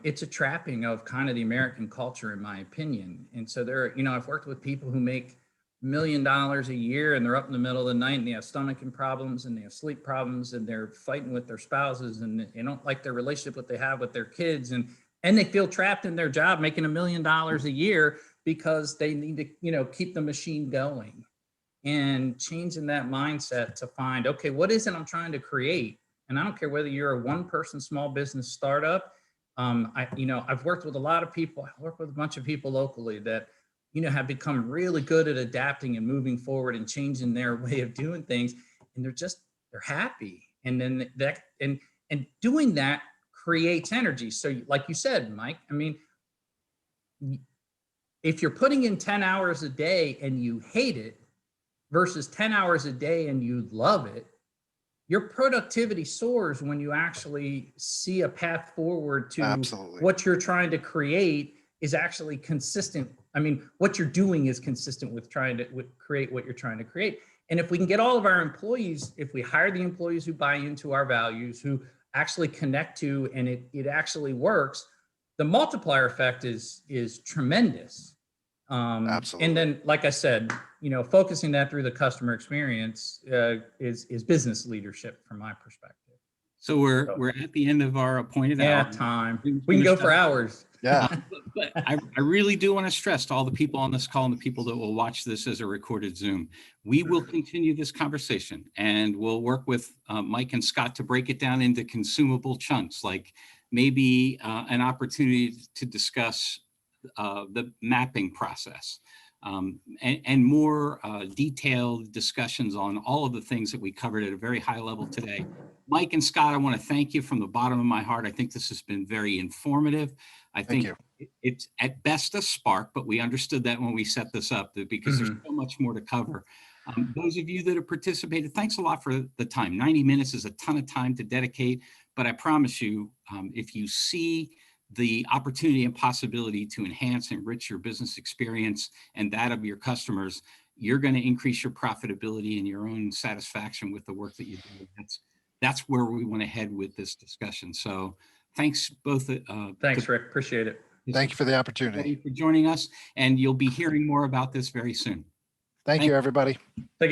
it's a trapping of kind of the American culture, in my opinion. And so I've worked with people who make $1 million a year and they're up in the middle of the night and they have stomach problems and they have sleep problems and they're fighting with their spouses and they don't like their relationship, what they have with their kids. And they feel trapped in their job making $1 million a year because they need to, keep the machine going. And changing that mindset to find, okay, what is it I'm trying to create? And I don't care whether you're a one-person small business startup. I've worked with a lot of people. I work with a bunch of people locally that, have become really good at adapting and moving forward and changing their way of doing things. And they're happy. And then and doing that creates energy. So like you said, Mike, I mean, if you're putting in 10 hours a day and you hate it versus 10 hours a day and you love it, your productivity soars when you actually see a path forward to Absolutely. What you're trying to create is actually consistent. I mean, what you're doing is consistent with trying to create what you're trying to create. And if we can get all of our employees, if we hire the employees who buy into our values, who actually connect to, and it actually works, the multiplier effect is tremendous. Absolutely. And then, like I said, focusing that through the customer experience is business leadership from my perspective. So we're at the end of our appointed hour. Time. We can go for hours. Yeah. But I really do want to stress to all the people on this call and the people that will watch this as a recorded Zoom, we will continue this conversation and we'll work with Mike and Scott to break it down into consumable chunks, like maybe an opportunity to discuss the mapping process and more detailed discussions on all of the things that we covered at a very high level today. Mike and Scott, I want to thank you from the bottom of my heart. I think this has been very informative. I think it's at best a spark, but we understood that when we set this up, that because there's so much more to cover. Those of you that have participated, thanks a lot for the time. 90 minutes is a ton of time to dedicate, but I promise you, if you see the opportunity and possibility to enhance and enrich your business experience and that of your customers, you're going to increase your profitability and your own satisfaction with the work that you do. That's where we want to head with this discussion. So thanks both. Thanks, Rick. Appreciate it. Thank you for the opportunity. For joining us, and you'll be hearing more about this very soon. Thank you, everybody. Thank you.